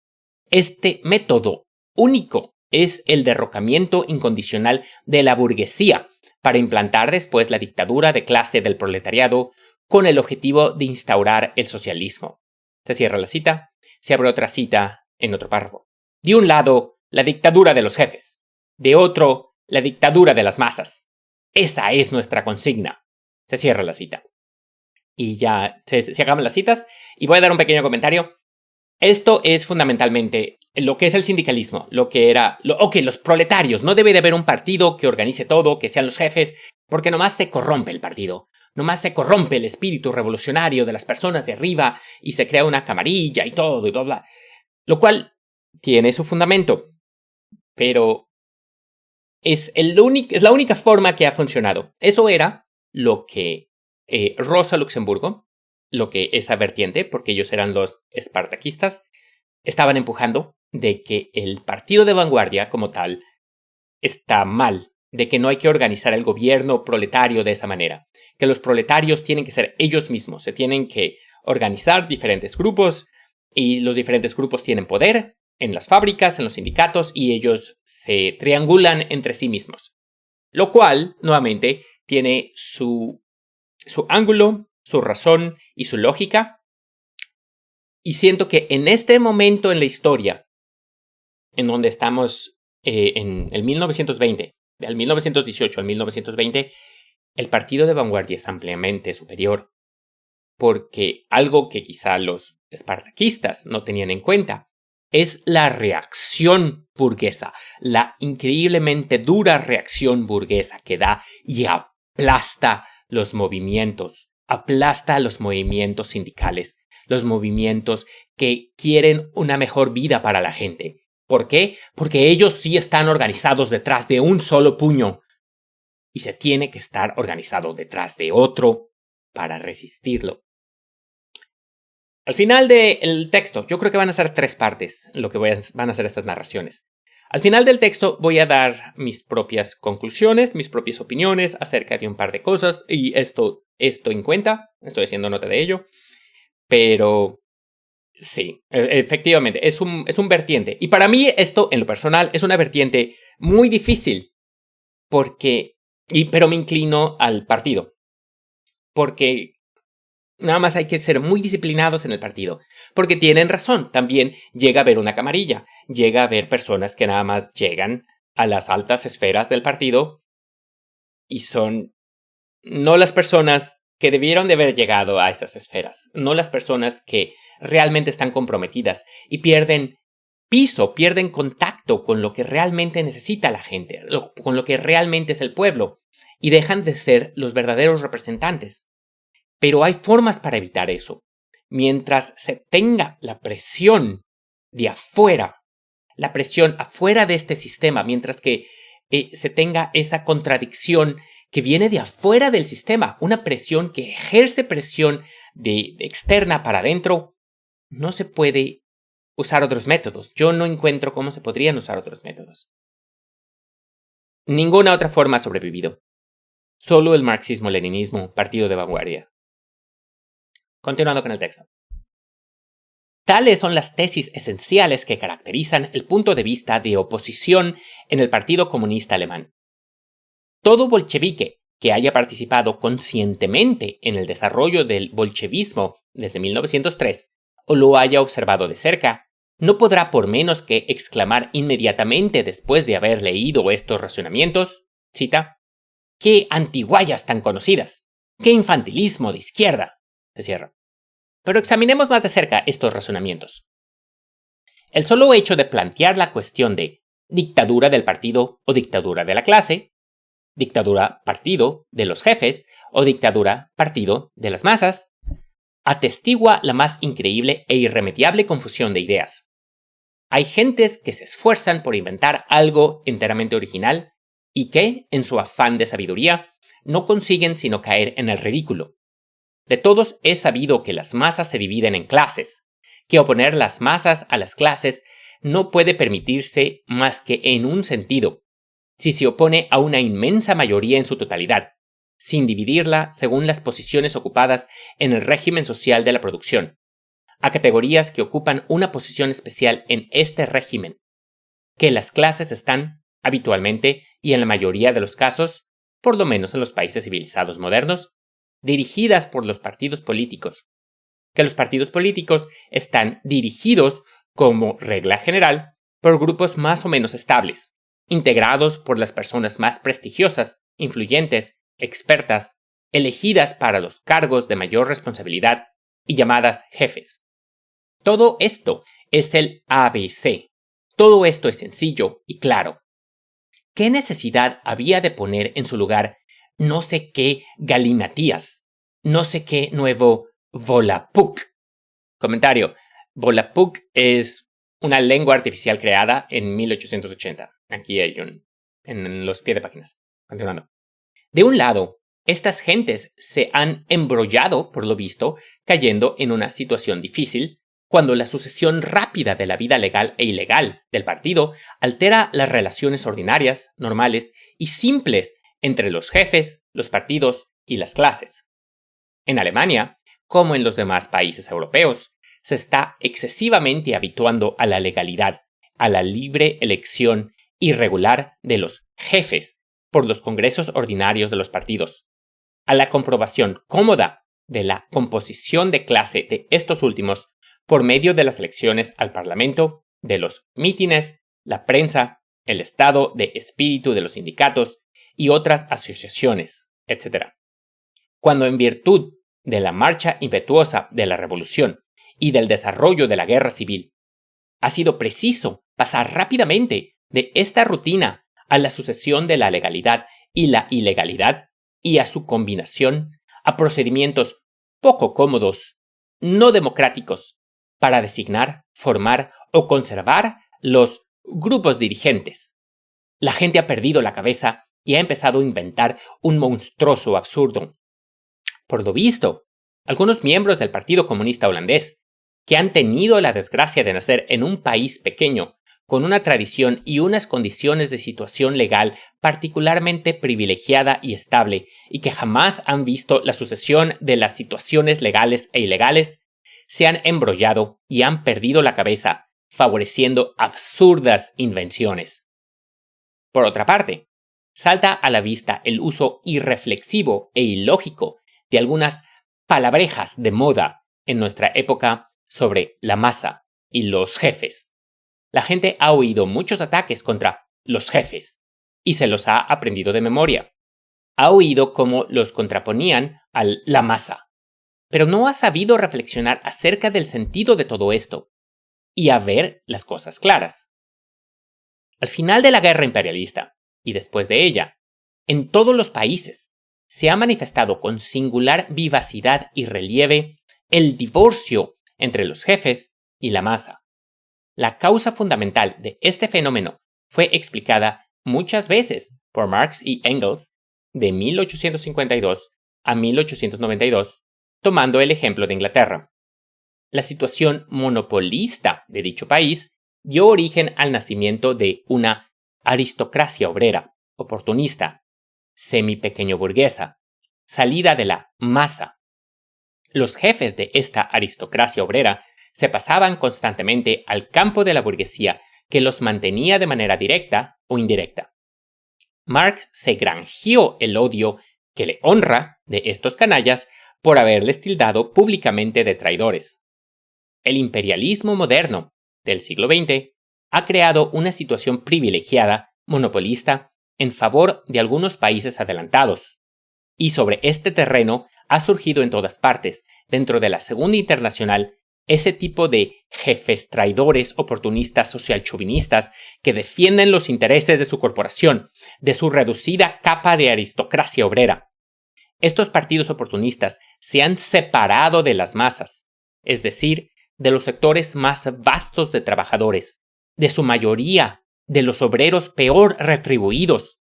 Este método único es el derrocamiento incondicional de la burguesía para implantar después la dictadura de clase del proletariado con el objetivo de instaurar el socialismo. Se cierra la cita, se abre otra cita en otro párrafo. De un lado, la dictadura de los jefes. De otro, la dictadura de las masas. Esa es nuestra consigna. Se cierra la cita. Y ya se acaban las citas y voy a dar un pequeño comentario. Esto es fundamentalmente lo que es el sindicalismo, lo que era... los proletarios. No debe de haber un partido que organice todo, que sean los jefes, porque nomás se corrompe el partido. Nomás se corrompe el espíritu revolucionario de las personas de arriba y se crea una camarilla y todo y bla bla. Lo cual tiene su fundamento, pero es la única forma que ha funcionado. Eso era lo que Rosa Luxemburgo, lo que esa vertiente, porque ellos eran los espartaquistas, estaban empujando de que el partido de vanguardia como tal está mal, de que no hay que organizar el gobierno proletario de esa manera, que los proletarios tienen que ser ellos mismos, se tienen que organizar diferentes grupos y los diferentes grupos tienen poder en las fábricas, en los sindicatos y ellos se triangulan entre sí mismos. Lo cual, nuevamente, tiene su ángulo, su razón y su lógica. Y siento que en este momento en la historia, en donde estamos en el 1920, del 1918 al 1920, el partido de vanguardia es ampliamente superior, porque algo que quizá los espartaquistas no tenían en cuenta es la reacción burguesa, la increíblemente dura reacción burguesa que da y aplasta los movimientos sindicales, los movimientos que quieren una mejor vida para la gente. ¿Por qué? Porque ellos sí están organizados detrás de un solo puño y se tiene que estar organizado detrás de otro para resistirlo. Al final del texto, yo creo que van a ser 3 partes lo que van a ser estas narraciones. Al final del texto voy a dar mis propias conclusiones, mis propias opiniones acerca de un par de cosas y esto en cuenta, estoy haciendo nota de ello, pero sí, efectivamente, es un vertiente. Y para mí esto, en lo personal, es una vertiente muy difícil pero me inclino al partido, porque nada más hay que ser muy disciplinados en el partido, porque tienen razón, también llega a haber una camarilla, llega a haber personas que nada más llegan a las altas esferas del partido y son no las personas que debieron de haber llegado a esas esferas, no las personas que realmente están comprometidas y pierden piso, pierden contacto con lo que realmente necesita la gente, con lo que realmente es el pueblo, y dejan de ser los verdaderos representantes. Pero hay formas para evitar eso. Mientras se tenga la presión de afuera, la presión afuera de este sistema, mientras que se tenga esa contradicción que viene de afuera del sistema, una presión que ejerce presión de externa para adentro, no se puede usar otros métodos. Yo no encuentro cómo se podrían usar otros métodos. Ninguna otra forma ha sobrevivido. Solo el marxismo-leninismo, partido de vanguardia. Continuando con el texto. Tales son las tesis esenciales que caracterizan el punto de vista de oposición en el Partido Comunista Alemán. Todo bolchevique que haya participado conscientemente en el desarrollo del bolchevismo desde 1903 o lo haya observado de cerca, no podrá por menos que exclamar inmediatamente después de haber leído estos razonamientos, cita, ¡qué antiguallas tan conocidas! ¡Qué infantilismo de izquierda! Se cierra. Pero examinemos más de cerca estos razonamientos. El solo hecho de plantear la cuestión de dictadura del partido o dictadura de la clase, dictadura partido de los jefes o dictadura partido de las masas, atestigua la más increíble e irremediable confusión de ideas. Hay gentes que se esfuerzan por inventar algo enteramente original y que, en su afán de sabiduría, no consiguen sino caer en el ridículo. De todos es sabido que las masas se dividen en clases, que oponer las masas a las clases no puede permitirse más que en un sentido, si se opone a una inmensa mayoría en su totalidad, sin dividirla según las posiciones ocupadas en el régimen social de la producción, a categorías que ocupan una posición especial en este régimen, que las clases están, habitualmente y en la mayoría de los casos, por lo menos en los países civilizados modernos, dirigidas por los partidos políticos, que los partidos políticos están dirigidos, como regla general, por grupos más o menos estables, integrados por las personas más prestigiosas, influyentes, expertas, elegidas para los cargos de mayor responsabilidad y llamadas jefes. Todo esto es el ABC. Todo esto es sencillo y claro. ¿Qué necesidad había de poner en su lugar no sé qué galimatías, no sé qué nuevo Volapük? Comentario. Volapük es una lengua artificial creada en 1880. Aquí hay en los pies de páginas. Continuando. De un lado, estas gentes se han embrollado, por lo visto, cayendo en una situación difícil, cuando la sucesión rápida de la vida legal e ilegal del partido altera las relaciones ordinarias, normales y simples entre los jefes, los partidos y las clases. En Alemania, como en los demás países europeos, se está excesivamente habituando a la legalidad, a la libre elección irregular de los jefes por los congresos ordinarios de los partidos, a la comprobación cómoda de la composición de clase de estos últimos por medio de las elecciones al Parlamento, de los mítines, la prensa, el estado de espíritu de los sindicatos y otras asociaciones, etc. Cuando en virtud de la marcha impetuosa de la revolución y del desarrollo de la guerra civil, ha sido preciso pasar rápidamente de esta rutina a la sucesión de la legalidad y la ilegalidad y a su combinación a procedimientos poco cómodos, no democráticos, para designar, formar o conservar los grupos dirigentes. La gente ha perdido la cabeza y ha empezado a inventar un monstruoso absurdo. Por lo visto, algunos miembros del Partido Comunista Holandés, que han tenido la desgracia de nacer en un país pequeño, con una tradición y unas condiciones de situación legal particularmente privilegiada y estable, y que jamás han visto la sucesión de las situaciones legales e ilegales, se han embrollado y han perdido la cabeza, favoreciendo absurdas invenciones. Por otra parte, salta a la vista el uso irreflexivo e ilógico de algunas palabrejas de moda en nuestra época sobre la masa y los jefes. La gente ha oído muchos ataques contra los jefes y se los ha aprendido de memoria. Ha oído cómo los contraponían a la masa, pero no ha sabido reflexionar acerca del sentido de todo esto y a ver las cosas claras. Al final de la guerra imperialista y después de ella, en todos los países se ha manifestado con singular vivacidad y relieve el divorcio entre los jefes y la masa. La causa fundamental de este fenómeno fue explicada muchas veces por Marx y Engels de 1852 a 1892, tomando el ejemplo de Inglaterra. La situación monopolista de dicho país dio origen al nacimiento de una aristocracia obrera, oportunista, semi-pequeño burguesa, salida de la masa. Los jefes de esta aristocracia obrera se pasaban constantemente al campo de la burguesía que los mantenía de manera directa o indirecta. Marx se granjeó el odio que le honra de estos canallas por haberles tildado públicamente de traidores. El imperialismo moderno del siglo XX ha creado una situación privilegiada, monopolista, en favor de algunos países adelantados, y sobre este terreno ha surgido en todas partes, dentro de la Segunda Internacional, ese tipo de jefes traidores oportunistas socialchauvinistas que defienden los intereses de su corporación, de su reducida capa de aristocracia obrera. estos partidos oportunistas se han separado de las masas, es decir, de los sectores más vastos de trabajadores, de su mayoría, de los obreros peor retribuidos.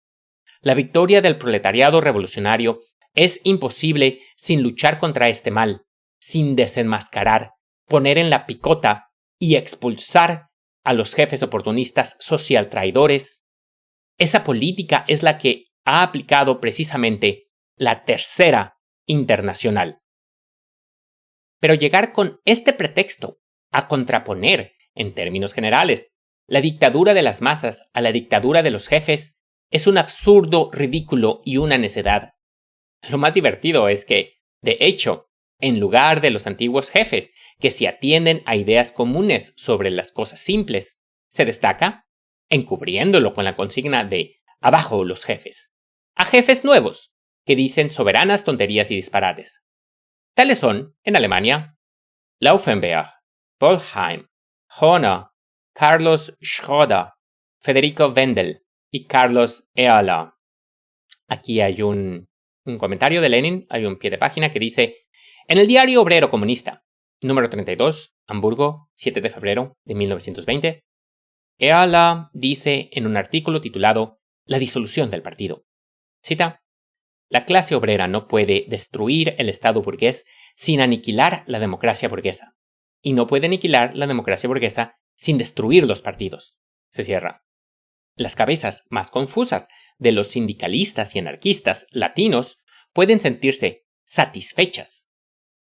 La victoria del proletariado revolucionario es imposible sin luchar contra este mal, sin desenmascarar, poner en la picota y expulsar a los jefes oportunistas social traidores. Esa política es la que ha aplicado precisamente la Tercera Internacional. Pero llegar con este pretexto a contraponer, en términos generales, la dictadura de las masas a la dictadura de los jefes es un absurdo ridículo y una necedad. Lo más divertido es que, de hecho, en lugar de los antiguos jefes que se atienden a ideas comunes sobre las cosas simples, se destaca, encubriéndolo con la consigna de abajo los jefes, a jefes nuevos que dicen soberanas tonterías y disparates. Tales son, en Alemania, Laufenberg, Polheim, Hohner, Carlos Schroeder, Federico Wendel y Carlos Ehrler. Aquí hay un comentario de Lenin, hay un pie de página que dice: en el Diario Obrero Comunista, número 32, Hamburgo, 7 de febrero de 1920, Ehrler dice en un artículo titulado La disolución del partido. Cita: la clase obrera no puede destruir el Estado burgués sin aniquilar la democracia burguesa, y no puede aniquilar la democracia burguesa sin destruir los partidos. Se cierra. Las cabezas más confusas de los sindicalistas y anarquistas latinos pueden sentirse satisfechas.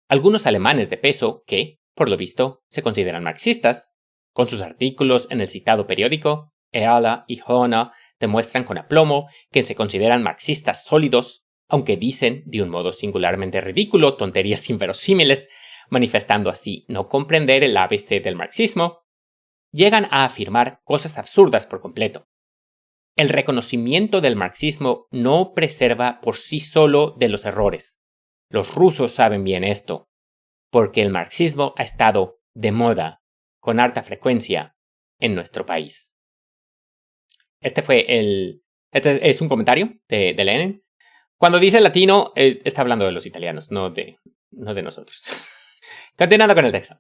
Algunos alemanes de peso que, por lo visto, se consideran marxistas, con sus artículos en el citado periódico, Ehrler y Hohner demuestran con aplomo que se consideran marxistas sólidos, aunque dicen, de un modo singularmente ridículo, tonterías inverosímiles, manifestando así no comprender el ABC del marxismo, llegan a afirmar cosas absurdas por completo. El reconocimiento del marxismo no preserva por sí solo de los errores. Los rusos saben bien esto, porque el marxismo ha estado de moda, con harta frecuencia, en nuestro país. Este es un comentario de Lenin. Cuando dice latino, está hablando de los italianos, no de nosotros. Continuando con el texto.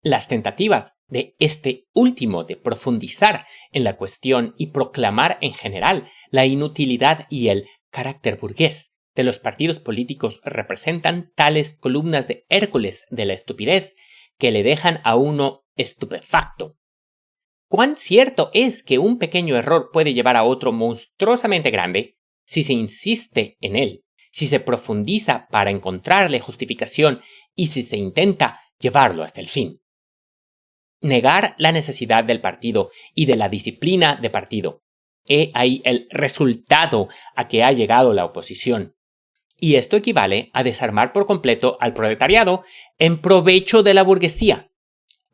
Las tentativas de este último de profundizar en la cuestión y proclamar en general la inutilidad y el carácter burgués de los partidos políticos representan tales columnas de Hércules de la estupidez que le dejan a uno estupefacto. ¿Cuán cierto es que un pequeño error puede llevar a otro monstruosamente grande si se insiste en él, si se profundiza para encontrarle justificación y si se intenta llevarlo hasta el fin? Negar la necesidad del partido y de la disciplina de partido. He ahí el resultado a que ha llegado la oposición. Y esto equivale a desarmar por completo al proletariado en provecho de la burguesía.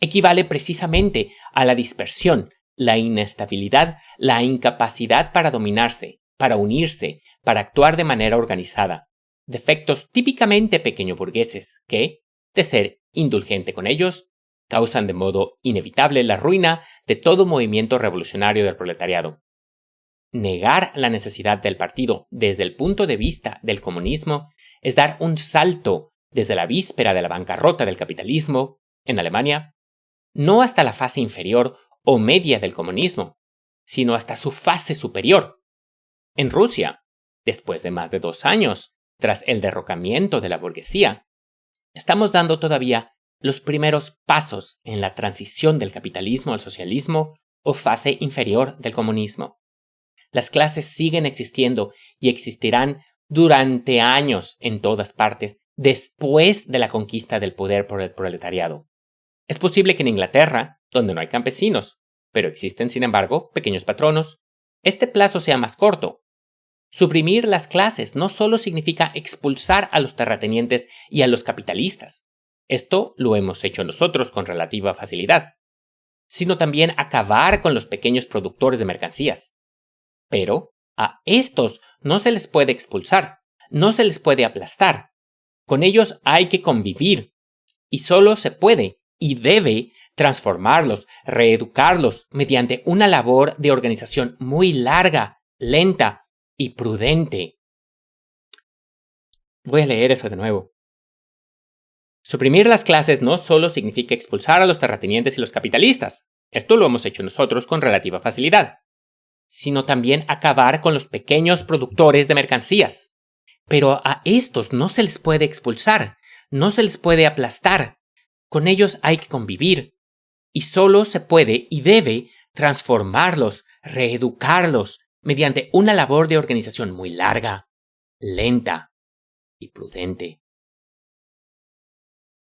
Equivale precisamente a la dispersión, la inestabilidad, la incapacidad para dominarse, para unirse, para actuar de manera organizada. Defectos típicamente pequeño burgueses que, de ser indulgente con ellos, causan de modo inevitable la ruina de todo movimiento revolucionario del proletariado. Negar la necesidad del partido desde el punto de vista del comunismo es dar un salto desde la víspera de la bancarrota del capitalismo, en Alemania, no hasta la fase inferior o media del comunismo, sino hasta su fase superior. En Rusia, después de más de 2 años, tras el derrocamiento de la burguesía, estamos dando todavía los primeros pasos en la transición del capitalismo al socialismo o fase inferior del comunismo. Las clases siguen existiendo y existirán durante años en todas partes después de la conquista del poder por el proletariado. Es posible que en Inglaterra, donde no hay campesinos, pero existen sin embargo pequeños patronos, este plazo sea más corto. Suprimir las clases no solo significa expulsar a los terratenientes y a los capitalistas. Esto lo hemos hecho nosotros con relativa facilidad, sino también acabar con los pequeños productores de mercancías. Pero a estos no se les puede expulsar, no se les puede aplastar. Con ellos hay que convivir, y solo se puede y debe transformarlos, reeducarlos mediante una labor de organización muy larga, lenta y prudente. Voy a leer eso de nuevo. Suprimir las clases no solo significa expulsar a los terratenientes y los capitalistas, esto lo hemos hecho nosotros con relativa facilidad, sino también acabar con los pequeños productores de mercancías. Pero a estos no se les puede expulsar, no se les puede aplastar, con ellos hay que convivir, y solo se puede y debe transformarlos, reeducarlos, mediante una labor de organización muy larga, lenta y prudente.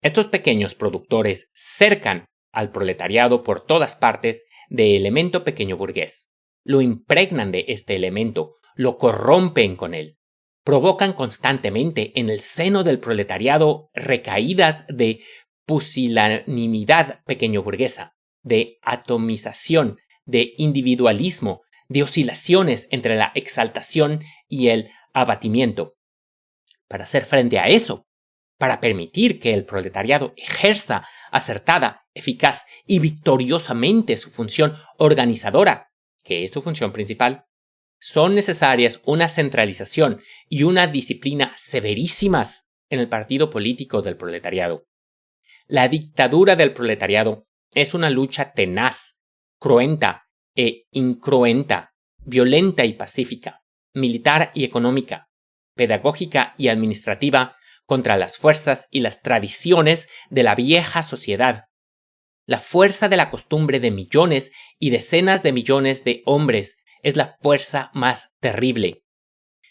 Estos pequeños productores cercan al proletariado por todas partes de elemento pequeño burgués, lo impregnan de este elemento, lo corrompen con él, provocan constantemente en el seno del proletariado recaídas de pusilanimidad pequeño burguesa, de atomización, de individualismo, de oscilaciones entre la exaltación y el abatimiento. Para hacer frente a eso, para permitir que el proletariado ejerza acertada, eficaz y victoriosamente su función organizadora, que es su función principal, son necesarias una centralización y una disciplina severísimas en el partido político del proletariado. La dictadura del proletariado es una lucha tenaz, cruenta e incruenta, violenta y pacífica, militar y económica, pedagógica y administrativa contra las fuerzas y las tradiciones de la vieja sociedad. La fuerza de la costumbre de millones y decenas de millones de hombres es la fuerza más terrible.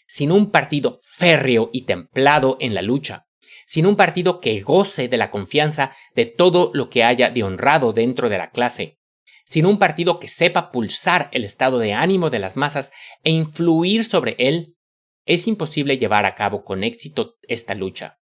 Sin un partido férreo y templado en la lucha, sin un partido que goce de la confianza de todo lo que haya de honrado dentro de la clase, sin un partido que sepa pulsar el estado de ánimo de las masas e influir sobre él, es imposible llevar a cabo con éxito esta lucha.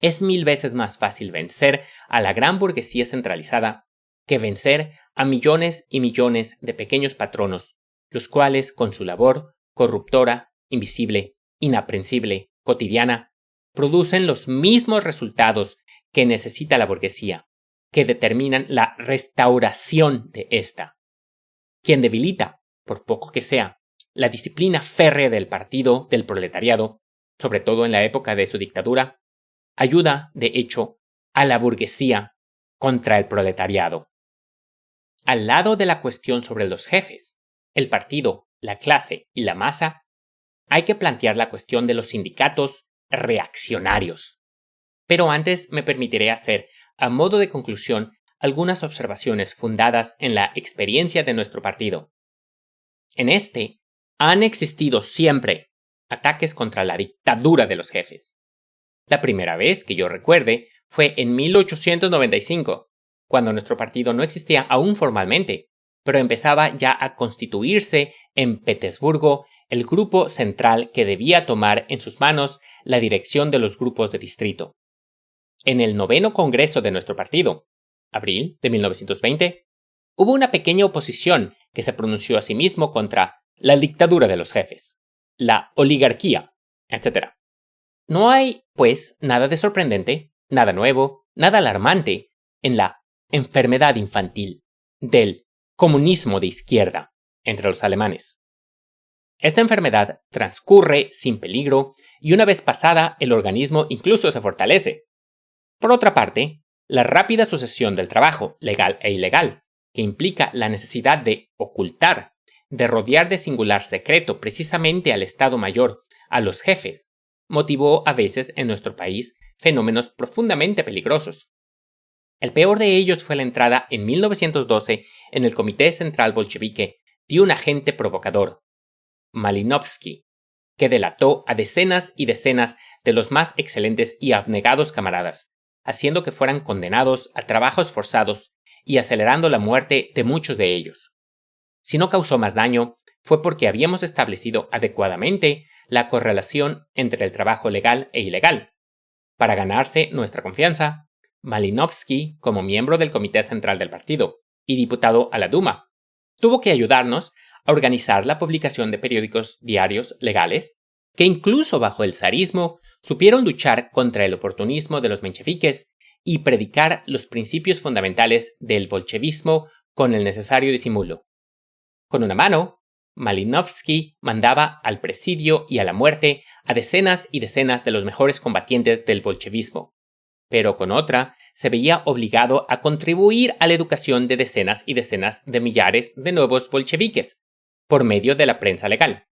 Es 1000 veces más fácil vencer a la gran burguesía centralizada que vencer a millones y millones de pequeños patronos, los cuales, con su labor corruptora, invisible, inaprensible, cotidiana, producen los mismos resultados que necesita la burguesía, que determinan la restauración de ésta. Quien debilita, por poco que sea, la disciplina férrea del partido del proletariado, sobre todo en la época de su dictadura, ayuda, de hecho, a la burguesía contra el proletariado. Al lado de la cuestión sobre los jefes, el partido, la clase y la masa, hay que plantear la cuestión de los sindicatos reaccionarios. Pero antes me permitiré hacer, a modo de conclusión, algunas observaciones fundadas en la experiencia de nuestro partido. En este, han existido siempre ataques contra la dictadura de los jefes. La primera vez que yo recuerde fue en 1895, cuando nuestro partido no existía aún formalmente, pero empezaba ya a constituirse en Petersburgo el grupo central que debía tomar en sus manos la dirección de los grupos de distrito. En el 9º Congreso de nuestro partido, abril de 1920, hubo una pequeña oposición que se pronunció a sí mismo contra la dictadura de los jefes, la oligarquía, etc. No hay, pues, nada de sorprendente, nada nuevo, nada alarmante en la enfermedad infantil del comunismo de izquierda entre los alemanes. Esta enfermedad transcurre sin peligro y una vez pasada el organismo incluso se fortalece. Por otra parte, la rápida sucesión del trabajo, legal e ilegal, que implica la necesidad de ocultar, de rodear de singular secreto precisamente al Estado Mayor, a los jefes, motivó a veces en nuestro país fenómenos profundamente peligrosos. El peor de ellos fue la entrada en 1912 en el Comité Central Bolchevique de un agente provocador, Malinovsky, que delató a decenas y decenas de los más excelentes y abnegados camaradas, haciendo que fueran condenados a trabajos forzados y acelerando la muerte de muchos de ellos. Si no causó más daño, fue porque habíamos establecido adecuadamente la correlación entre el trabajo legal e ilegal. Para ganarse nuestra confianza, Malinovsky, como miembro del Comité Central del Partido y diputado a la Duma, tuvo que ayudarnos a organizar la publicación de periódicos diarios legales que incluso bajo el zarismo supieron luchar contra el oportunismo de los mencheviques y predicar los principios fundamentales del bolchevismo con el necesario disimulo. Con una mano, Malinovsky mandaba al presidio y a la muerte a decenas y decenas de los mejores combatientes del bolchevismo, pero con otra se veía obligado a contribuir a la educación de decenas y decenas de millares de nuevos bolcheviques, por medio de la prensa legal.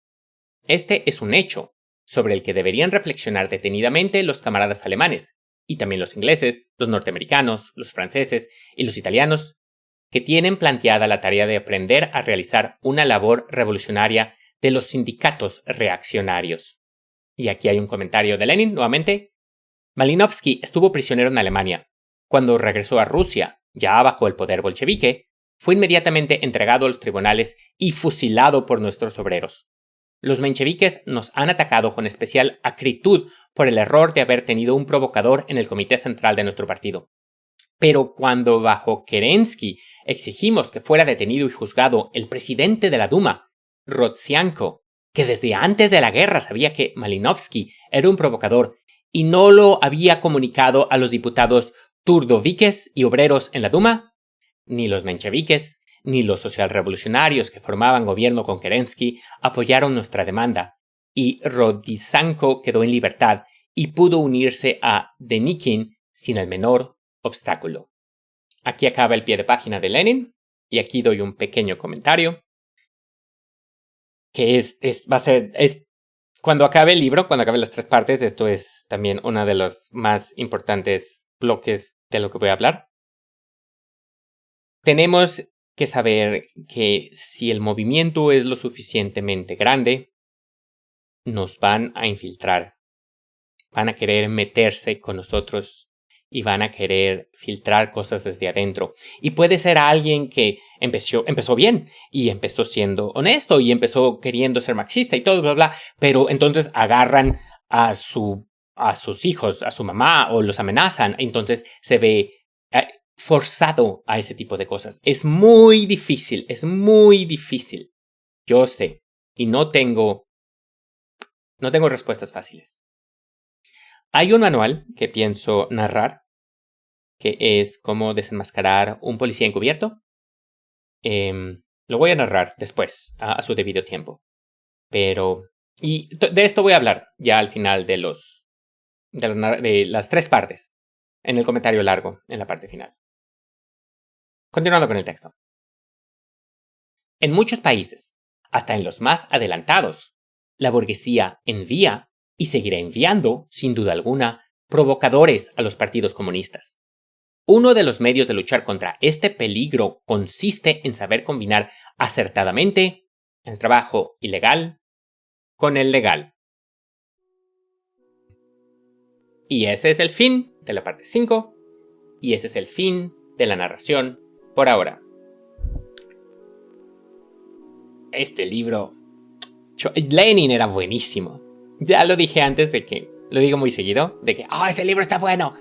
Este es un hecho sobre el que deberían reflexionar detenidamente los camaradas alemanes, y también los ingleses, los norteamericanos, los franceses y los italianos, que tienen planteada la tarea de aprender a realizar una labor revolucionaria de los sindicatos reaccionarios. Y aquí hay un comentario de Lenin, nuevamente. Malinovsky estuvo prisionero en Alemania. Cuando regresó a Rusia, ya bajo el poder bolchevique, fue inmediatamente entregado a los tribunales y fusilado por nuestros obreros. Los mencheviques nos han atacado con especial acritud por el error de haber tenido un provocador en el comité central de nuestro partido. Pero cuando bajo Kerensky exigimos que fuera detenido y juzgado el presidente de la Duma, Rodzianko, que desde antes de la guerra sabía que Malinovsky era un provocador y no lo había comunicado a los diputados turdoviques y obreros en la Duma, ni los mencheviques, ni los socialrevolucionarios que formaban gobierno con Kerensky apoyaron nuestra demanda, y Rodzianko quedó en libertad y pudo unirse a Denikin sin el menor obstáculo. Aquí acaba el pie de página de Lenin, y aquí doy un pequeño comentario, que cuando acabe el libro, cuando acabe las 3 partes, esto es también uno de los más importantes bloques de lo que voy a hablar. Tenemos que saber que si el movimiento es lo suficientemente grande, nos van a infiltrar, van a querer meterse con nosotros y van a querer filtrar cosas desde adentro. Y puede ser alguien que empezó bien y empezó siendo honesto y empezó queriendo ser marxista y todo, bla, bla, pero entonces agarran a sus hijos, a su mamá, o los amenazan. Entonces se ve forzado a ese tipo de cosas. Es muy difícil. Yo sé. Y no tengo respuestas fáciles. Hay un manual que pienso narrar, que es cómo desenmascarar un policía encubierto. Lo voy a narrar después, a su debido tiempo. Y de esto voy a hablar ya al final de las 3 partes, en el comentario largo, en la parte final. Continuando con el texto. En muchos países, hasta en los más adelantados, la burguesía envía y seguirá enviando, sin duda alguna, provocadores a los partidos comunistas. Uno de los medios de luchar contra este peligro consiste en saber combinar acertadamente el trabajo ilegal con el legal. Y ese es el fin de la parte 5, y ese es el fin de la narración por ahora. Este libro, Lenin era buenísimo. Ya lo dije antes lo digo muy seguido, de que ese libro está bueno.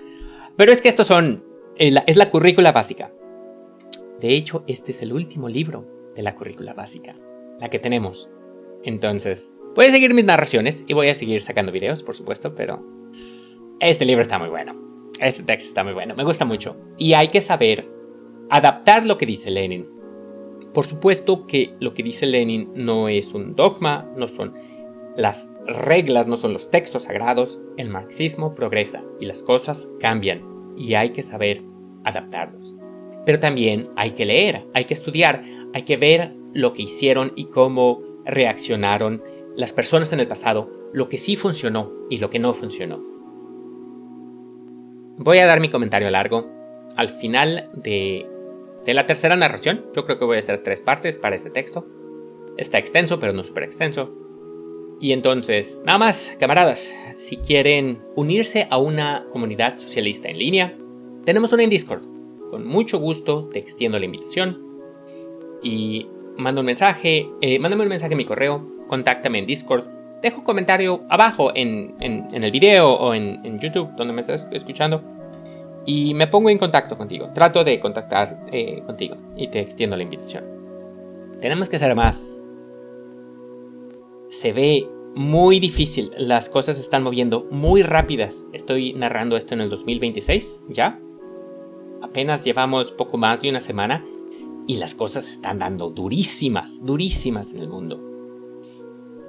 Pero es que estos es la currícula básica. De hecho, este es el último libro de la currícula básica, la que tenemos. Entonces, voy a seguir mis narraciones y voy a seguir sacando videos, por supuesto, pero este libro está muy bueno. Este texto está muy bueno, me gusta mucho. Y hay que saber adaptar lo que dice Lenin. Por supuesto que lo que dice Lenin no es un dogma, no son las reglas, no son los textos sagrados. El marxismo progresa y las cosas cambian y hay que saber adaptarlos. Pero también hay que leer, hay que estudiar, hay que ver lo que hicieron y cómo reaccionaron las personas en el pasado, lo que sí funcionó y lo que no funcionó. Voy a dar mi comentario largo al final de la tercera narración. Yo creo que voy a hacer 3 partes para este texto. Está extenso, pero no súper extenso. Y entonces, nada más, camaradas, si quieren unirse a una comunidad socialista en línea, tenemos una en Discord. Con mucho gusto te extiendo la invitación. Y mándame un mensaje en mi correo, contáctame en Discord. Dejo un comentario abajo en el video o en YouTube, donde me estás escuchando. Y me pongo en contacto contigo. Trato de contactar contigo y te extiendo la invitación. Tenemos que hacer más. Se ve muy difícil. Las cosas se están moviendo muy rápidas. Estoy narrando esto en el 2026, ¿ya? Apenas llevamos poco más de una semana y las cosas se están dando durísimas en el mundo.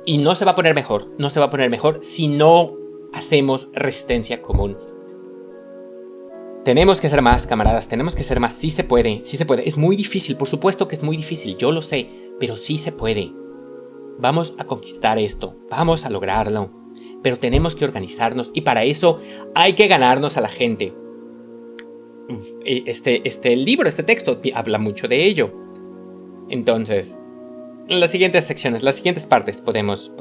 Y no se va a poner mejor, no se va a poner mejor si no hacemos resistencia común. Tenemos que ser más, camaradas, tenemos que ser más. Sí se puede, sí se puede. Es muy difícil, por supuesto que es muy difícil, yo lo sé, pero sí se puede. Vamos a conquistar esto, vamos a lograrlo, pero tenemos que organizarnos y para eso hay que ganarnos a la gente. Este libro, este texto habla mucho de ello. Entonces, en las siguientes secciones, las siguientes partes podemos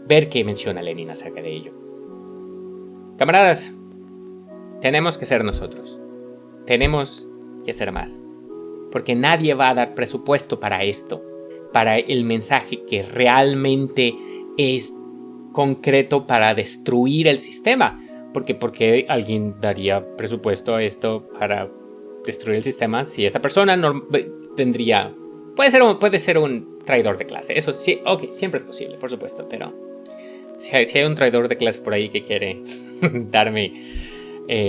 ver qué menciona Lenin acerca de ello. Camaradas, tenemos que ser nosotros. Tenemos que ser más. Porque nadie va a dar presupuesto para esto. Para el mensaje que realmente es concreto para destruir el sistema. Porque ¿por qué alguien daría presupuesto a esto para destruir el sistema si esa persona no tendría... Puede ser un traidor de clase. Eso sí, ok, siempre es posible, por supuesto. Pero si hay un traidor de clase por ahí que quiere darme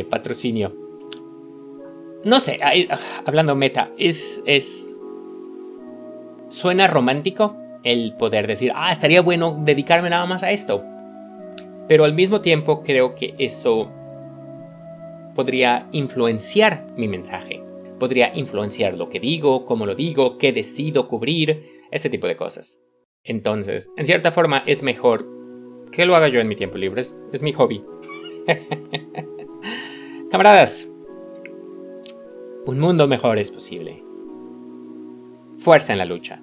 patrocinio. No sé, hablando meta, suena romántico el poder decir, estaría bueno dedicarme nada más a esto. Pero al mismo tiempo creo que eso podría influenciar mi mensaje. Podría influenciar lo que digo, cómo lo digo, qué decido cubrir, ese tipo de cosas. Entonces, en cierta forma es mejor que lo haga yo en mi tiempo libre. Es mi hobby. Camaradas, un mundo mejor es posible. Fuerza en la lucha.